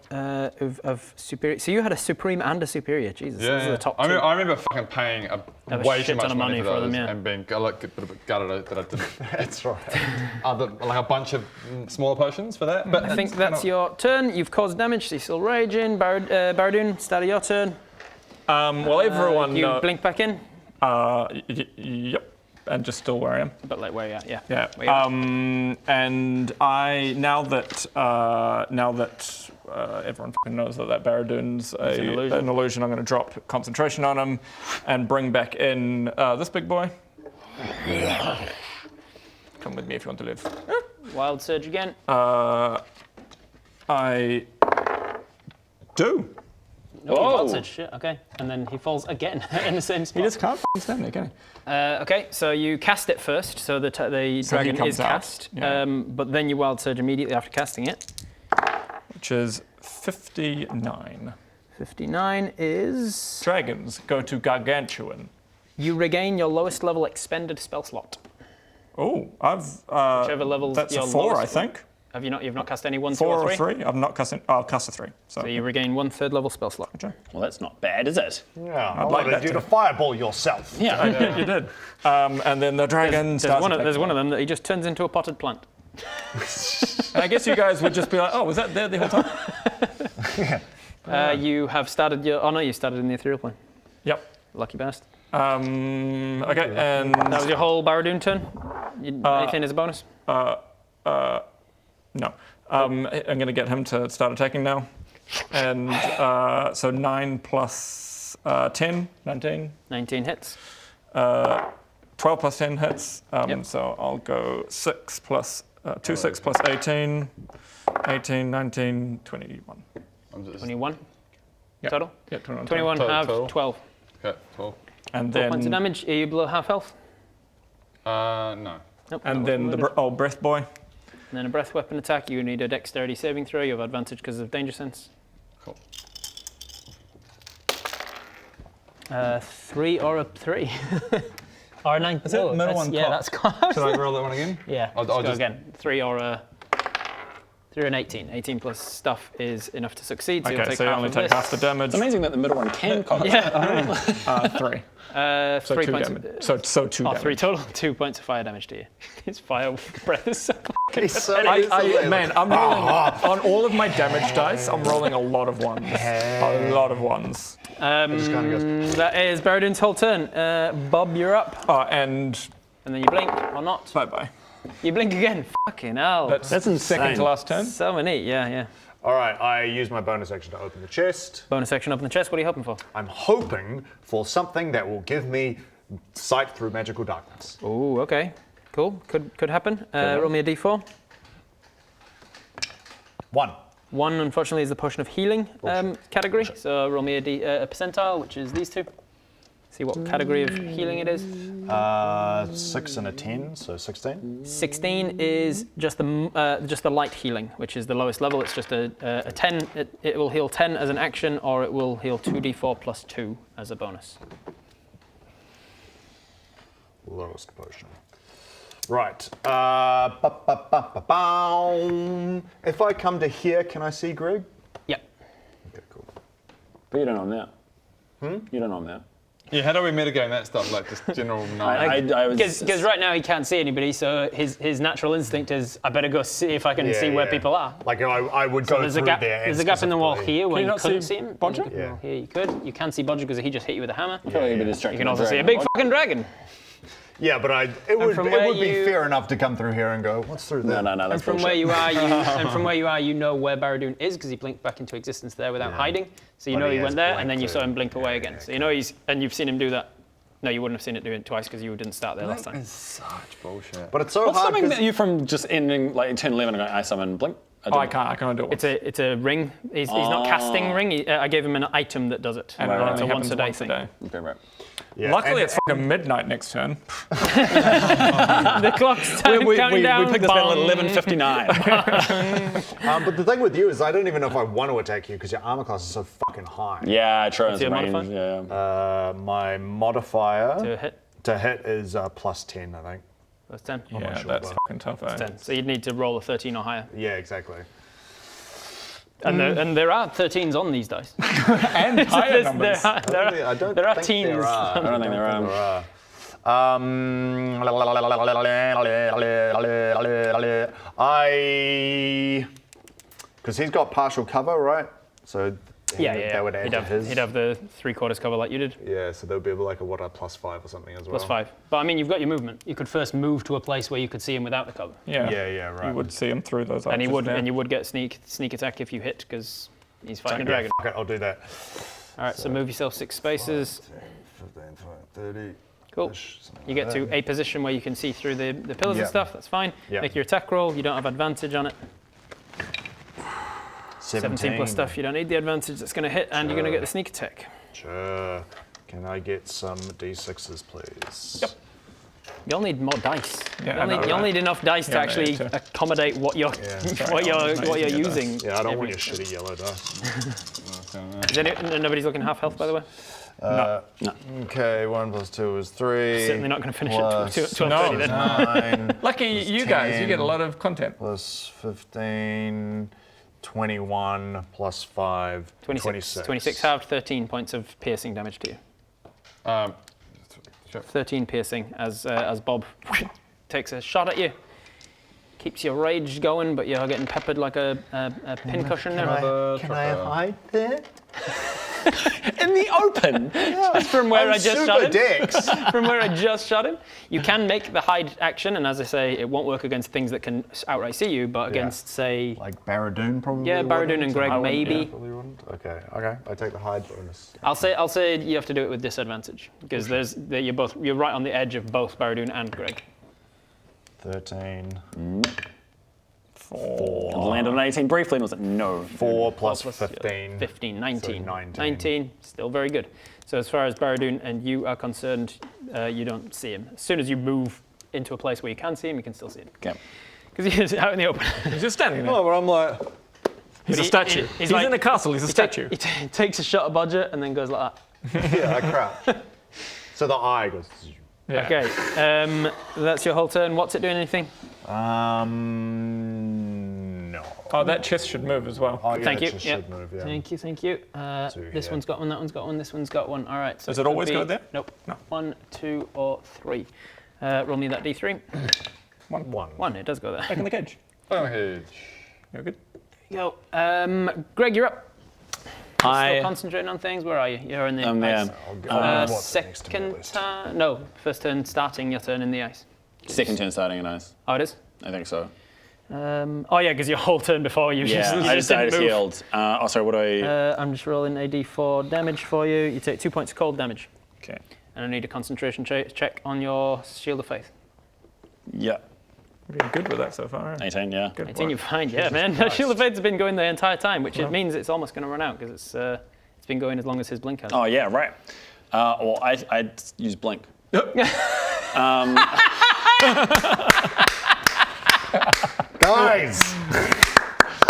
superior. So you had a supreme and a superior. Jesus, Yeah, those are yeah. the top I two. remember fucking paying Have a way shit too ton much of money for for those them, yeah. and being like a bit gutted that I didn't. That's right. Like a bunch of smaller potions for that. But I think that's your turn. You've caused damage, so you're still raging. Barradoon, start of your turn. well, everyone. You blink back in, Yep. And just still where I am. but like where you're at, yeah. Yeah. Where you're at. And I now that everyone fucking knows that Barradoon's an illusion, I'm going to drop concentration on him and bring back in this big boy. Come with me if you want to live. Wild surge again. I do. No, wild surge, shit, okay. And then he falls again in the same spot. He just can't fucking stand there, can he? Okay, so you cast it first, so the dragon comes is out, cast, yeah. but then you wild surge immediately after casting it. Which is 59. 59 is... Dragons go to gargantuan. You regain your lowest level expended spell slot. Oh, I've. Whichever level's That's your a 4, lowest I think. You've not cast any 1, 2, 4 or or 3? 3. I've not cast. I'll cast a 3. So So you regain 1/3 level spell slot. Well, that's not bad, is it? Yeah, I like wanted that you too. to fireball yourself. Yeah. you did. And then the dragon There's starts. one of attacking. them that he just turns into a potted plant. And I guess you guys would just be like, oh, was that there the whole time? You have started your... Oh no, you started in the ethereal plane. Yep. Lucky bastard. Okay, and That was your whole Barradoon turn? Anything as a bonus? no. I'm going to get him to start attacking now. And so 9 plus 10, 19. 19 hits. 12 plus 10 hits. Yep. So I'll go 6 plus 2 6 plus 18, 18, 19, 21. 21 Yeah. total? Yeah, 21. 21 half, Total. 12. Okay, 12. And 4 points of then damage. Are you below half health? No. Nope. and then the old breath boy. And then a breath weapon attack. You need a dexterity saving throw. You have advantage because of danger sense. Cool. 3 or a 3. Or 9. Is it middle that's, one yeah, top? that's quite. Should I roll that one again? Yeah, I'll let's go just- again. 3 or a. 3 and 18. 18 plus stuff is enough to succeed. So you'll Okay, take so you half only of take this. half the damage. It's amazing that the middle one can conquer. Yeah. 3. So 3 2 points. damage. So 2 Oh, damage. 3 total. 2 points of fire damage to you. His fire breath is so fucking Man, I'm rolling on all of my damage dice. I'm rolling a lot of ones. A lot of ones. Just kind of goes, That is Barradoon's whole turn. Bob, you're up. And And then you blink or not. bye bye. You blink again. Fucking hell. That's insane. second to last turn. So many. Yeah, yeah. all right, I use my bonus action to open the chest. Bonus action up in the chest. What are you hoping for? I'm hoping for something that will give me sight through magical darkness. Oh, okay. Cool. Could happen. Roll me a d4. 1. 1, unfortunately, is the potion of healing category. So roll me a percentile, which is these two. See what category of healing it is. 6 and a 10, so 16. 16 is just the light healing, which is the lowest level. It's just a 10. It will heal 10 as an action, or it will heal 2d4 plus 2 as a bonus. Lowest potion. Right. If I come to here, can I see Greg? Yep. Okay, cool. But you don't know him now. You don't know him now. Yeah, how do we mitigate that stuff? Like just general knowledge. I was Because right now he can't see anybody, so his natural instinct is, I better go see if I can see where people are. Like I would go There's through a gap. there. There's a gap in the wall here where you you not couldn't see see him. Bodger? There's a gap in the wall here you could. You can see Bodger because he just hit you with a hammer. I feel like you'd be distracted You can by also see a dragon. big fucking dragon. Yeah, but it would from where be you- fair enough to come through here and go, what's through there? No, And that's from bullshit. where you are, you know where Barradoon is because he blinked back into existence there without hiding. So you But know he he has went there, and blinked then you saw too. him blink away Yeah, again. yeah, So you know you've seen him do that. No, you wouldn't have seen it do it twice because you didn't start there last time. It's such bullshit. But it's so What's hard stopping 'cause- you from just ending like turn 11 and going, I summon blink? I can't do it. It's a ring. He's not casting ring. I gave him an item that does it. and it Right, only it's a happens once a day once thing. Okay, right. Yeah, Luckily, and- it's fucking midnight next turn. The clock's counting down. We picked this battle at Bong. 11:59. but the thing with you is I don't even know if I want to attack you because your armor class is so fucking high. Yeah, true. It's your range. modifier? Yeah. My modifier To hit. is plus 10, I think. That's 10. not Yeah, sure, that's but- fucking tough. Eh? 10. So you'd need to roll a 13 or higher. Yeah, exactly. And there are 13s on these dice. And higher There's- numbers. I don't there are think teens. there are. I don't think there are. Because he's got partial cover, right? So Yeah. that would add to his. He'd have the 3/4 cover like you did. Yeah, so there would be like a +5 or something as well. Plus 5. But I mean, you've got your movement. You could first move to a place where you could see him without the cover. Yeah. Yeah, right. You would see him through those. And arches you there. would get sneak attack if you hit because he's fighting a Yeah, dragon. fuck it, I'll do that. All right, so move yourself 6 spaces. 15, 30. Cool. You get to a position where you can see through the pillars Yeah. and stuff. That's fine. Yeah. Make your attack roll. You don't have advantage on it. 17 plus stuff. You don't need the advantage. That's going to hit, and you're going to get the sneak attack. Sure. Can I get some D6s, please? Yep. You'll need more dice. Yeah, You'll need enough dice to Yeah, actually yeah, too. accommodate what you're what you're using. Yeah, I don't want every- your shitty yellow dice. Nobody's looking half health, by the way. No. Okay, 1 + 2 is 3. Certainly not going to finish it plus 12:30 then. 9 Lucky you guys, you get a lot of content. plus 15, 21 plus 5, 26. 26 halved, 13 points of piercing damage to you. Sure. 13 piercing as Bob takes a shot at you. Keeps your rage going, but you're getting peppered like a pincushion there. Can I hide there? In the open. From where I just shot him. Dex. From where I just shot him. You can make the hide action, and as I say, it won't work against things that can outright see you, but against, say, Like Barradoon probably. yeah, Barradoon and wouldn't. Greg I wouldn't, maybe. Probably wouldn't. Okay. I take the hide bonus. I'll say you have to do it with disadvantage because you're right on the edge of both Barradoon and Greg. 13. 4. Land on an 18 briefly, and was it no? 4 plus Plus 15. 15, 19. So 19. 19, still very good. So as far as Barradoon and you are concerned, you don't see him. As soon as you move into a place where you can see him, you can still see him. Okay. Because he's out in the open. He's just standing there. Oh, but I'm like, He's But a statue. he's He's like- in a castle. He's a statue. He takes a shot at Bodger and then goes like that. yeah, I crap. So the eye goes. Yeah. Okay, that's your whole turn. What's it doing anything? No. Oh, that chest should move as well. Oh, yeah, Thank it you. just Yep. should move, yeah. Thank you, thank you. This here. one's got one, that one's got one, this one's got one. All right. So Does it could always go there? Nope. No. 1, 2, or 3. Roll me that D3. One. 1, it does go there. Back in the cage. Oh, hedge. You're good. Go. Greg, you're up. Still I concentrating on things. Where are you? You're in the am ice. there. Second turn. No, first turn starting your turn in the ice. Second turn starting in ice. Oh, it is? I think so. Oh, yeah, because your whole turn before you Yeah, just, you I just just didn't move. healed. Sorry, what do I? I'm just rolling a d4 damage for you. You take 2 points of cold damage. Okay. And I need a concentration check on your Shield of Faith. Yeah. You're good with that so far. eh? 18, yeah. Good 18, you're work. fine. Yeah, man. Shield of Faith's been going the entire time, which it means it's almost going to run out because it's been going as long as his blink has. Oh, yeah, right. Well, I'd use blink. Guys,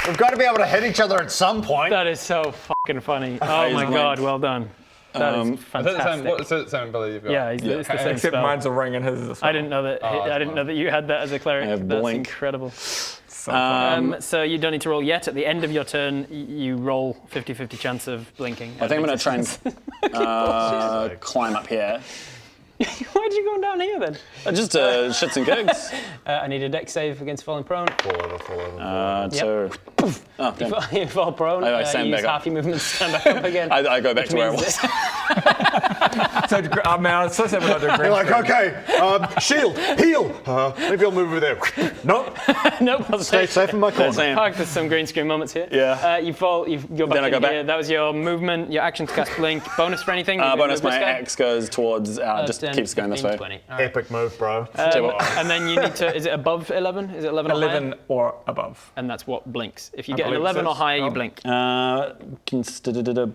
we've got to be able to hit each other at some point. That is so fucking funny. Oh my god, well done. That is fantastic. What's the same ability you've got? Yeah, it's the same Except spell. mine's a ring and his is a spell. I didn't know that. I didn't know that you had that as a cleric. I have That's blink. incredible. So So you don't need to roll yet. At the end of your turn, you roll 50-50 chance of blinking. I think I'm going to try and climb up here. Why'd you go down here then? Just shits and gigs. I need a dex save against falling prone. Fall over. So, oh, damn. You fall prone. I stand you use back up. half your movement to stand back up again. I go back to where I means was. so man, I was so sad when I do green You're like, screen. okay, shield, heal. Maybe I'll move over there. Nope, Nope, I'll stay safe in my corner. Sam. Park, there's some green screen moments here. Yeah. You fall, you go back Then I in go back. here. That was your movement, your action to cast blink. Bonus for anything? Bonus, Move my this guy? axe goes towards, just 10, keeps going this 15, way. 20. All right. Epic move, bro. And then you need to, is it above 11? Is it 11 or 11 higher? or above. And that's what blinks. If you I get an believe 11 or so. higher, you Oh. blink.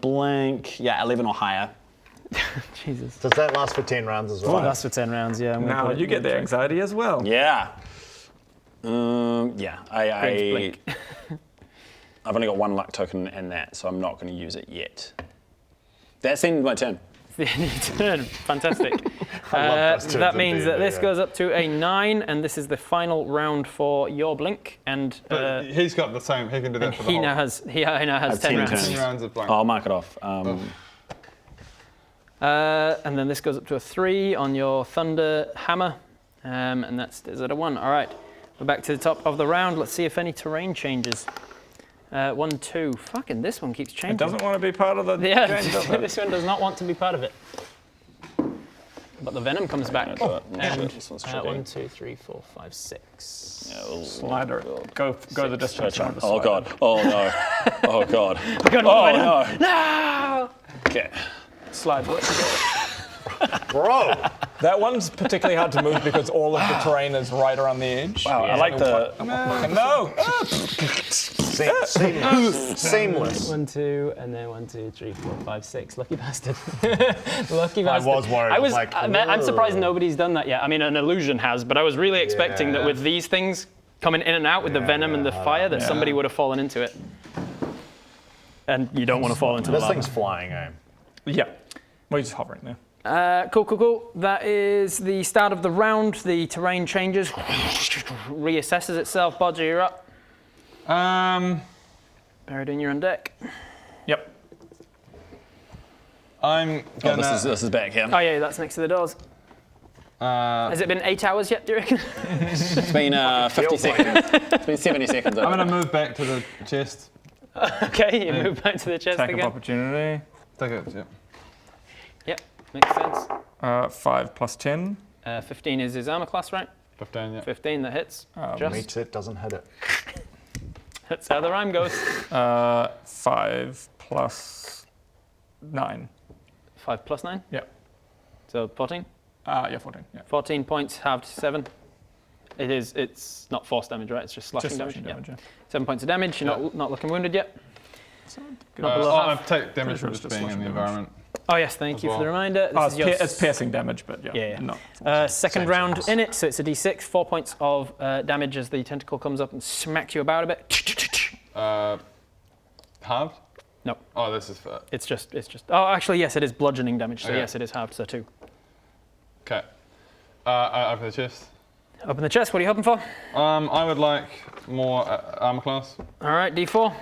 Blank. Yeah, 11 or higher. Jesus. Does that last for 10 rounds as well? That's for 10 rounds, yeah. I'm gonna Now put it you get in the there. anxiety as well. Yeah. Yeah. Blink. I've only got one luck token and that, so I'm not going to use it yet. That's the end of my turn. The end of your turn. Fantastic. love those turns That in means that D&D, this yeah. goes up to a 9, and this is the final round for your blink. And But he's got the same. He can do that for the he whole now has 10 10 rounds. turns. 10 rounds of blank. I'll mark it off. And then this goes up to a 3 on your Thunder Hammer. And that's is at a 1. All right. We're back to the top of the round. Let's see if any terrain changes. 1, 2. Fucking this one keeps changing. It doesn't want to be part of the Yeah, game, does it? this one does not want to be part of it. But the venom comes back. And This one's tricky. 1, 2, 3, 4, 5, 6. Yeah, we'll- Slider. Go the distance. on the Oh slider. god. Oh no. Oh god. God, Oh venom. no. No! Okay. Slide. Bro! That one's particularly hard to move because all of the terrain is right around the edge. Wow, I like the. No! Seamless. 1, 2, and then 1, 2, 3, 4, 5, 6. Lucky bastard. Lucky bastard. was worried. I I was was like, I'm surprised "Whoa." nobody's done that yet. I mean, an illusion has, but I was really expecting that Yeah. with these things coming in and out with the venom and the fire, that somebody would have fallen into it. And you don't want to fall into the This lava. thing's flying, eh? Yeah. We're just hovering there. Cool. That is the start of the round. The terrain changes, reassesses itself. Bodger, you're up. Buried in your own deck. Yep. I'm Oh, gonna. this is back here. Oh yeah, that's next to the doors. Has it been 8 hours yet, do you reckon? It's been 50 seconds. It's been 70 seconds. I'm gonna move back to the chest. Okay, you move back to the chest Attack of again. opportunity. Take it. Yeah. Yep, makes sense. 5 plus 10. 15 is his armor class, right? 15. Yeah. 15, that hits. Just. Meets it, doesn't hit it. That's how the rhyme goes. 5 plus 9. 5 plus 9, Yep. so 14. Yeah, 14. Yeah. 14 points, halved to 7. It's not force damage, right? It's just slashing Just damage. slashing damage, Yeah. yeah. 7 points of damage. You're not looking wounded yet. Not Oh, below half. I've taken damage sure from it's just just being in the slashing damage. environment. Oh yes, thank you for the well. reminder. This Oh, is your it's piercing damage, but yeah. Yeah. Not second round in it, so it's a d6, 4 points of damage as the tentacle comes up and smacks you about a bit. Halved? No, Oh, this is for. it's just. Oh, actually, yes, it is bludgeoning damage. So Okay. yes, it is halved. So 2. Okay. Over the chest. Open the chest. What are you hoping for? I would like more armor class. All right, d4.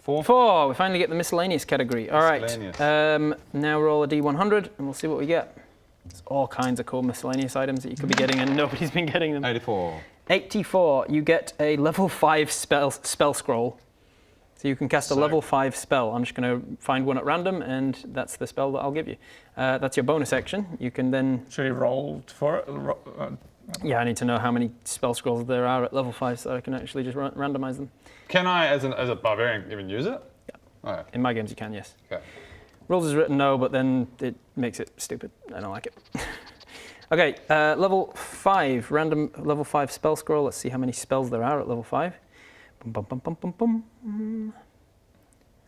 4. 4. We finally get the miscellaneous category. All right. Miscellaneous. Now roll a d100, and we'll see what we get. There's all kinds of cool miscellaneous items that you could be getting, and nobody's been getting them. 84. 84. You get a level 5 spell scroll. So you can cast a level 5 spell. I'm just going to find one at random, and that's the spell that I'll give you. That's your bonus action. You can then. Should he roll for it? Yeah, I need to know how many spell scrolls there are at level 5 so I can actually just randomize them. Can I, as a barbarian, even use it? Yeah. Okay. In my games, you can, yes. Okay. Rules is written no, but then it makes it stupid. I don't like it. Okay, level 5, random level 5 spell scroll. Let's see how many spells there are at level 5. Bum, bum, bum, bum, bum, bum.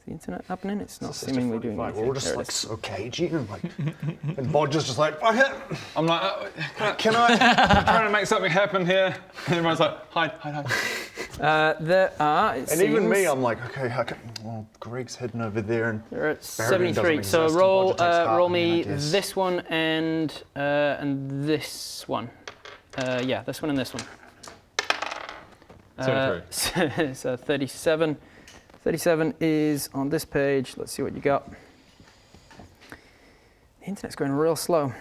The internet happening? It's not seemingly doing Right, anything. we're all just There it like is. so cagey and like, and Bodger's just like, fuck it. I'm like, can I? I'm trying to make something happen here. And everyone's like, hide. There are, it And even me, seems- I'm like, okay, well, Greg's hidden over there, and They're at Baradun 73. doesn't So exist, roll and Bodger takes half, roll I mean, I me guess. this one and this one. Yeah, this one and this one. 73. So 37. 37 is on this page. Let's see what you got. The internet's going real slow.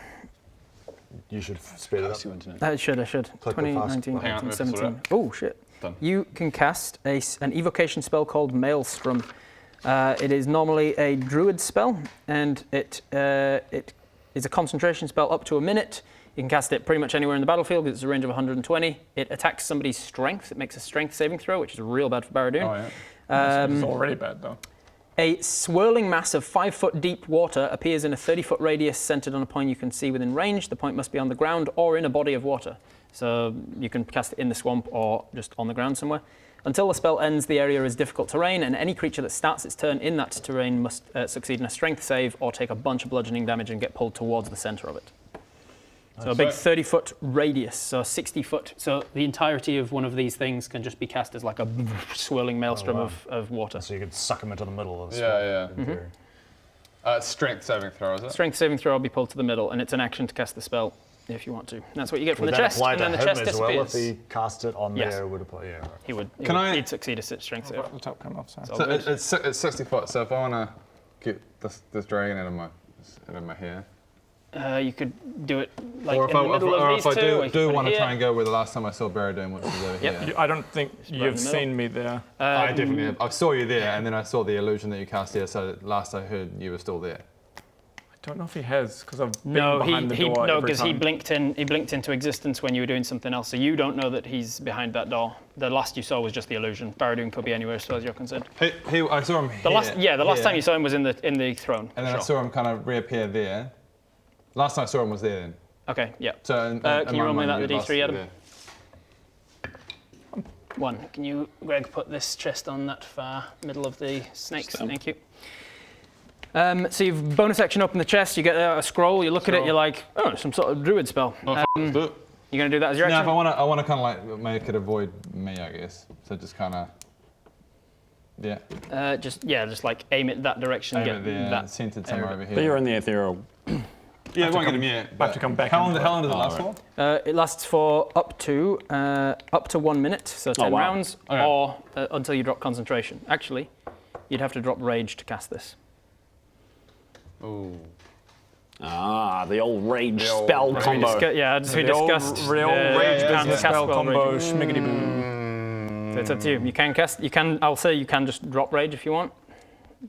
You should speed it up. Curse you, internet. I should. Click the 20, fast 19, button. Hang on, 18, let me sort 17. Oh, shit. Done. You can cast an evocation spell called Maelstrom. It is normally a druid spell, and it is a concentration spell up to a minute. You can cast it pretty much anywhere in the battlefield because it's a range of 120. It attacks somebody's strength. It makes a strength saving throw, which is real bad for Baradun. Oh, yeah. It's already bad though. A swirling mass of 5-foot deep water appears in a 30-foot radius centered on a point you can see within range. The point must be on the ground or in a body of water. So you can cast it in the swamp or just on the ground somewhere. Until the spell ends, the area is difficult terrain, and any creature that starts its turn in that terrain must succeed in a strength save or take a bunch of bludgeoning damage and get pulled towards the center of it. So a big 30-foot radius, so 60 foot. So the entirety of one of these things can just be cast as like a swirling maelstrom of water. So you could suck him into the middle of the Yeah, swamp, in theory. Strength saving throw, is it? Strength saving throw will be pulled to the middle, and it's an action to cast the spell if you want to. That's what you get from Would the that chest, apply and to then the him chest as well disappears. if he cast it on Yes. there? Would apply? Yeah. Right. He'd succeed a strength save. The top come off. So. all So good. it's 60 foot. So if I want to get this dragon out of my hair, You could do it like or in the middle of these two. or you could do put it want to here. try and go where the last time I saw Baradun, which was over Yep. here. I don't think right in you've the middle. seen me there. I definitely have. I saw you there, and then I saw the illusion that you cast here. So last I heard, you were still there. I don't know if he has because I've been No, behind the door no, every because he time. blinked in. He blinked into existence when you were doing something else. So you don't know that he's behind that door. The last you saw was just the illusion. Baradun could be anywhere as far as you're concerned. I saw him The here. last time you saw him was in the throne. And then I sure. saw him kind of reappear there. Last time I saw him was there then. Okay, yeah. So Can you roll me that the D3, Adam? 1. Can you, Greg, put this chest on that far middle of the snakes? Stem. Thank you. So you've bonus action open the chest, you get a scroll, you look at it, you're like, oh, some sort of druid spell. Let's do it. You're going to do that as your No, action? if I want to kind of like make it avoid me, I guess. So just kind of, yeah. Just like aim it that direction, Aim get it there, that. centered somewhere over here. But you're in the ethereal. Yeah, it won't get him yet. I have to come back How into long it. does it last right. for? It lasts for up to 1 minute, so 10 wow. rounds, Okay. or until you drop concentration. Actually, you'd have to drop rage to cast this. Ooh. Ah, the old rage The old spell rage. combo. We The old discussed real the rage cast business spell rage. combo schmiggity boo. So it's up to you. You can cast. You can. I'll say you can just drop rage if you want,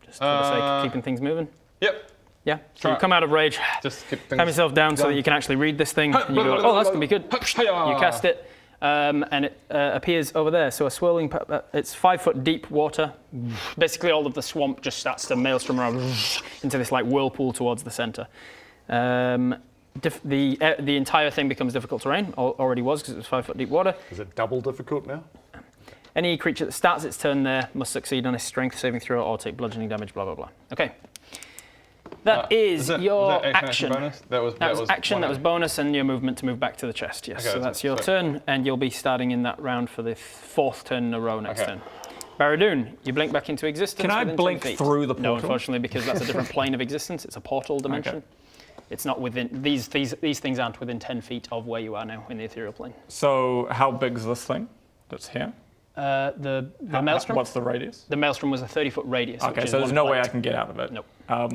just for the sake of keeping things moving. Yep. Yeah. So Try you it. come out of rage, Just keep things calm yourself down so that going. you can actually read this thing. And you go, oh, that's gonna be good. You cast it, and it appears over there. So a swirling. It's 5 foot deep water. Basically, all of the swamp just starts to maelstrom around into this like whirlpool towards the center. The entire thing becomes difficult terrain. Already was because it was 5 foot deep water. Is it double difficult now? Any creature that starts its turn there must succeed on a strength saving throw or take bludgeoning damage, blah, blah, blah. Okay. That is your action. Bonus? That was action, that was bonus, and your movement to move back to the chest, yes. Okay, So that's your turn, and you'll be starting in that round for the 4th turn in a row next Okay. turn. Baradun, you blink back into existence. Can I within 10 blink feet. through the No, portal? unfortunately, because that's a different plane of existence. It's a portal dimension. It's not within, these things aren't within 10 feet of where you are now in the ethereal plane. So how big is this thing that's here? The maelstrom? What's the radius? The maelstrom was a 30-foot radius. Okay, which is so there's one no way I plate. can get out of it. Nope. Well,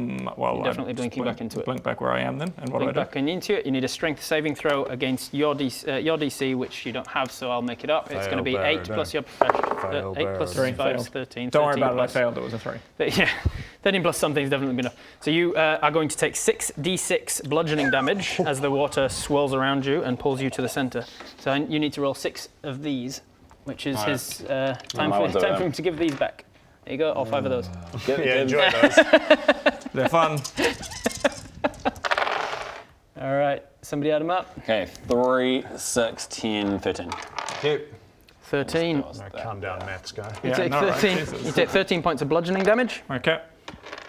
You're definitely I'm blinking just back into it. Blink back where I am then, and what Blink do I do? back into it. You need a strength saving throw against your DC, which you don't have, so I'll make it up. It's going to be Fail, 8 Baradun. plus your Fail, 8 plus Baradun. 5 Fail. is 13. Don't worry 13 about it, I plus, failed, it was a 3. Yeah, 13 plus something's definitely been enough. So you are going to take 6d6 bludgeoning damage as the water swirls around you and pulls you to the center. So you need to roll 6 of these, which is his time might want to do for that. him to give these back. There you go, all 5 of those. Yeah, enjoy those. They're fun. All right, somebody add them up. Okay, 3, 6, 10, 13. Keep. 13. Calm down, maths guy. You Yeah, take no, right, 13. Jesus. You take 13 points of bludgeoning damage. Okay.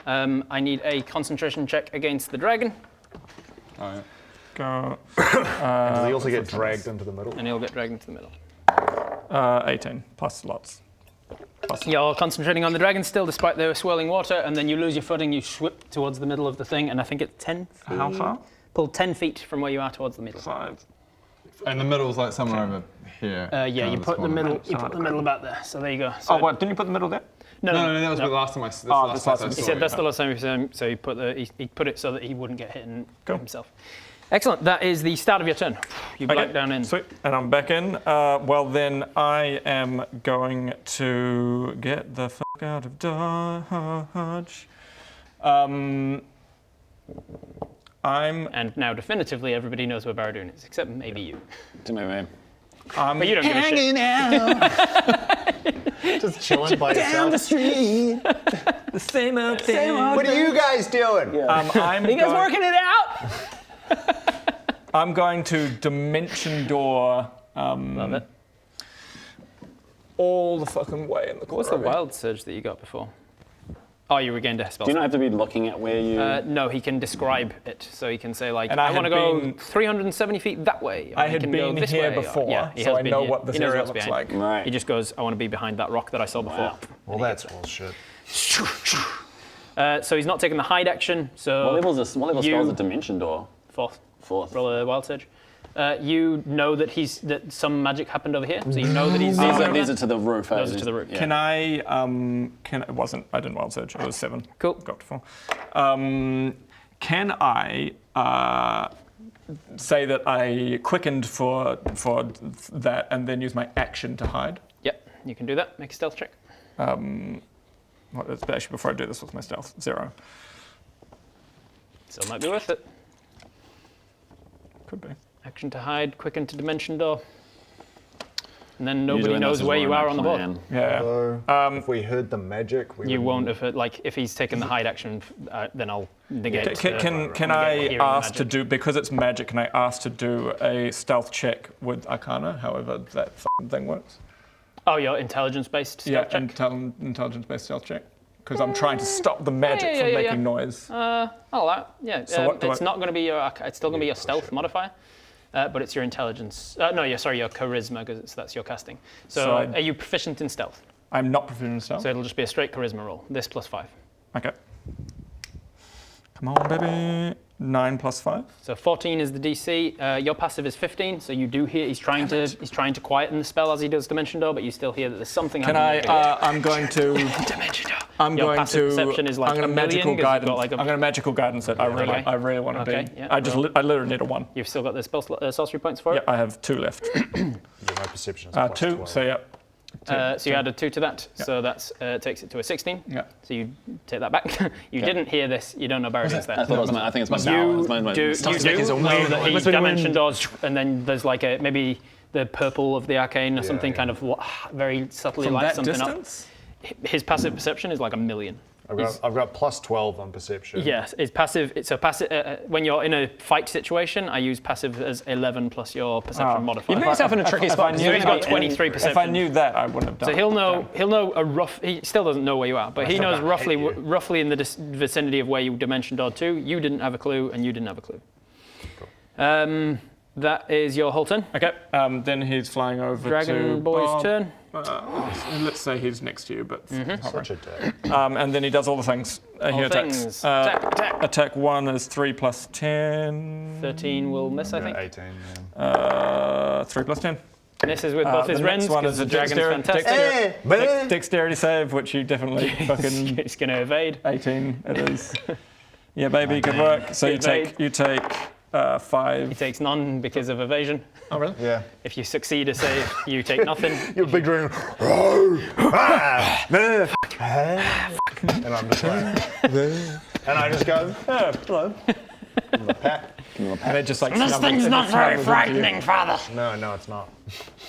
I need a concentration check against the dragon, Oh, yeah. Go. Does he also get dragged into the middle? and he'll get dragged into the middle. 18 plus lots. You're concentrating on the dragon still, despite the swirling water, and then you lose your footing. You swip towards the middle of the thing, and I think it's 10 feet. How far? Pull 10 feet from where you are towards the middle. 5. And the middle's like somewhere over here. Yeah, kind you of put the corner. middle. You put the middle about there. So there you go. So, Oh, what? Didn't you put the middle there? No, No, that was the last time I this saw last time I you He saw said it. that's the last time he saw him, so he put it so that he wouldn't get hit Cool. himself. Excellent. That is the start of your turn. You black down in. Sweet. And I'm back in. Well, then I am going to get the fuck out of dodge. And now definitively everybody knows where Baradoon is, except maybe you. To me. But you don't give a shit. Just chilling by yourself. street. the same old thing. What are you guys doing? I'm You guys going- working it out? I'm going to dimension door Love it. all the fucking way in the corner. What's the of it. wild surge that you got before? Oh, you regained a spell. Do you not have to be looking at where you... No, he can describe it, so he can say like, And I I want to had go been- 370 feet that way. or I he had can go been this here way, or- before, yeah, he so has I been know here. what this He knows area what's looks behind. like. Right. He just goes, I want to be behind that rock that I saw before. Wow. Well, that's bullshit. So he's not taking the hide action. So What level spell is a dimension door? fourth. Fourth. Roll a wild surge. You know that some magic happened over here, so you know that he's. These are to the roof. Those are to the roof. Yeah. Can I? I didn't wild surge. It was 7. Cool. Got to 4. Can I say that I quickened for that and then use my action to hide? Yep, you can do that. Make a stealth check. Actually, before I do this, what's my stealth? 0. Still might be worth it. Could be. Action to hide, quicken to dimension door. And then You're nobody doing knows this as where you one are on the board. plan. Yeah. So, if we heard the magic, we You would- won't have heard, like, if he's taken the hide action, then I'll negate. Can I hearing ask to magic. do, because it's magic, can I ask to do a stealth check with Arcana, however that thing works? Oh, your intelligence-based stealth check? Intelligence-based stealth check. Because I'm trying to stop the magic from making noise. I'll allow it. Yeah, So what do it's I- not going to be your. It's still going to be your stealth modifier, but it's your intelligence. No, your charisma, because that's your casting. So, I- are you proficient in stealth? I'm not proficient in stealth. So it'll just be a straight charisma roll. This plus 5. Okay. Come on, baby. 9 plus 5. So 14 is the DC. Your passive is 15, so you do hear he's trying to quieten the spell as he does Dimension Door, but you still hear that there's something. Can I? happening. I'm going to. Dimension Door. I'm Your going passive to. perception is like I'm going a to million, magical 'cause you've guidance. got like a- I'm going to magical guidance it. Okay. I really want to Okay, be. yeah, I literally need a 1. You've still got the spell sorcery points for Yeah, it. I have 2 left. Yeah, my perception is plus 2. 12. So yeah. So you added 2 to that, so that's takes it to a 16. Yeah. So you take that back. You didn't hear this. You don't know Baradoon's there. I thought it was I think it's my You my do know that he What's been dimension wind? doors, and then there's like maybe the purple of the arcane or something yeah. kind of very subtly From lights that something distance. up. His passive perception is like a million. I've got plus 12 on perception. Yes, it's passive. It's a passive. When you're in a fight situation, I use passive as 11 plus your perception modifier. You put yourself in a tricky spot. So he's got 23 perception. If I knew that, I wouldn't have done So it. he'll know a rough. He still doesn't know where you are, but he knows still can't hit you. roughly in the vicinity of where you dimension door to. You didn't have a clue, and you didn't have a clue. That is your whole turn. Okay. Then he's flying over to Dragon Boy's Bob. turn. Let's say he's next to you, but Such a dick. and then he does all the things. He attacks. things. Attack. Attack 1 is 3 plus 10. 13 will miss, I Yeah, think. 18. Yeah. 3 plus 10. Misses with both his the rends next one because is the a dragon's fantastic. Dexterity save, which you definitely fucking He's going to evade. 18. It is. Yeah, baby, good work. So you Evade. take He 5. takes none because of evasion. Oh really? Yeah. If you succeed a save, you take nothing. You're big dragon. And I'm just like, and I just go, oh, hello. Give him a pat. And it just like. This thing's not very frightening, Father. No, it's not.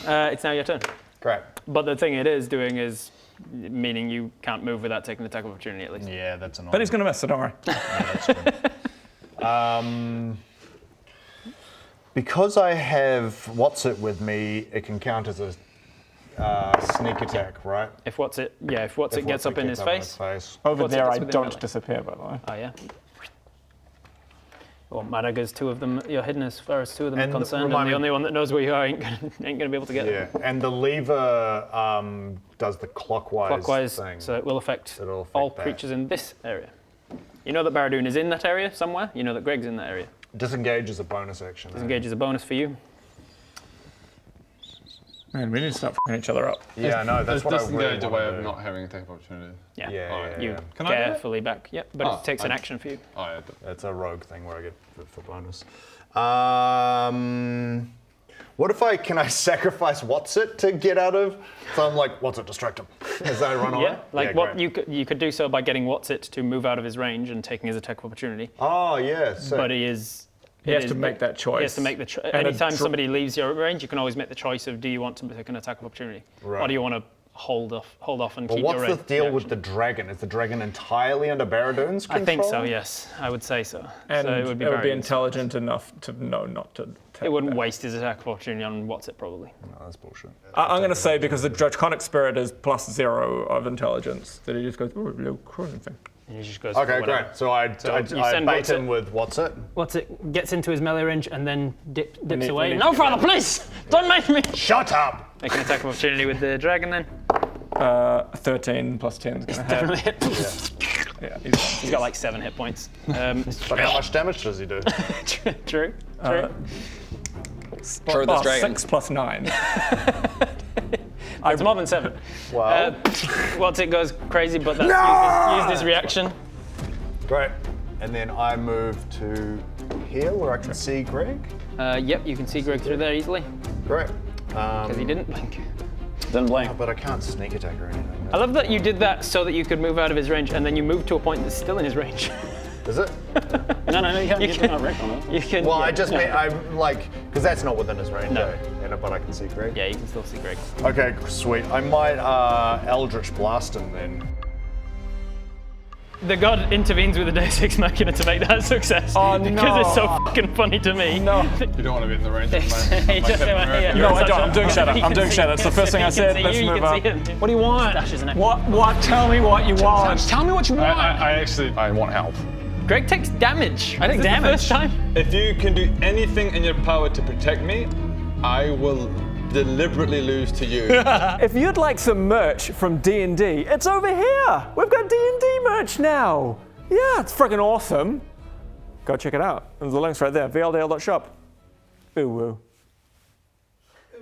It's now your turn. Great. But the thing it is doing is meaning you can't move without taking an attack of opportunity at least. Yeah, that's annoying. But he's gonna miss, so don't worry. Because I have What's It with me, it can count as a sneak attack, right? If what's it gets up in his face. Over What's it there, gets I within don't melee? disappear, by the way. Oh yeah. Well, Madaga's two of them. You're hidden as far as two of them are And concerned, and remind the me- only one that knows where you are ain't gonna be able to get Yeah, them. and the lever does the clockwise Clockwise, thing. so it will affect It'll affect all that. creatures in this area. You know that Baradoon is in that area somewhere. You know that Greg's in that area. Disengage is a bonus action. Disengage is a bonus for you. Man, we need to start f***ing each other up. Yeah, I know. That's Is what I really disengage a way want of to do. not having attack of opportunity? Yeah. Yeah, You Can I do that? carefully back. Yep, but Oh, it takes an I- action for you. Oh, yeah. It's a rogue thing where I get for bonus. What if can I sacrifice What's It to get out of? So I'm like, What's It, distract him. Is that run away? Yeah, like what great. you could do so by getting What's It to move out of his range and taking his attack of opportunity. Oh, yeah. Sick. But he is. He has to make that choice. He has to make the choice. And a Anytime dr- somebody leaves your range, you can always make the choice of do you want to take an attack of opportunity, or do you want to hold off and But keep what's your the deal with reaction? the dragon? Is the dragon entirely under Baradoon's control? I think so. Yes, I would say so. And so it would be Baradoon's. intelligent enough to know not to take It wouldn't that. waste his attack of opportunity on What's It probably. No, that's bullshit. I'm going to say because the Draconic Spirit is +0 of intelligence, that he just goes, oh, little crawling thing. And he just goes. for Okay, whatever. great. So I you send bait What's It. him with What's It? What's It gets into his melee range and then dips he- away. when he- No, father, please don't make me. Shut up! Make an attack of opportunity with the dragon then. 13 plus 10 is going to Definitely have. hit. Yeah, He's got like 7 hit points. But how much damage does he do? True. True, this dragon. 6 plus 9. It's more than 7. Wow. What's It goes crazy, but that's use this reaction. Great. And then I move to here where I can see Greg. Yep, you can see Greg through there easily Great. because he didn't blink. Didn't blink. But I can't sneak attack or anything. I love that you did that so that you could move out of his range, and then you moved to a point that's still in his range. Is it? No, you can't You get can- a wreck on it. You can. Well, yeah, I just mean, I'm like, because that's not within his range, No. but I can see Greg. Yeah, you can still see Greg. Okay, sweet. I might Eldritch Blast him then. The god intervenes with a Deus Ex Machina to make that a success. Oh, no. Because it's so fucking funny to me. No. You don't want to be in the range of He my just- Captain America. yeah. No, I Such don't. a- I'm doing shadow. He I'm can doing see- shadow. It's the first thing I he can said. see Let's you, you move can up. see him. What do you want? Dashes an What? Tell me what you want. Tell me what you want. I want help. Greg takes damage. I take Is this damage. The first time? If you can do anything in your power to protect me, I will deliberately lose to you. If you'd like some merch from D&D, it's over here. We've got D&D merch now. Yeah, it's freaking awesome. Go check it out. The link's right there, vldale.shop. Ooh woo.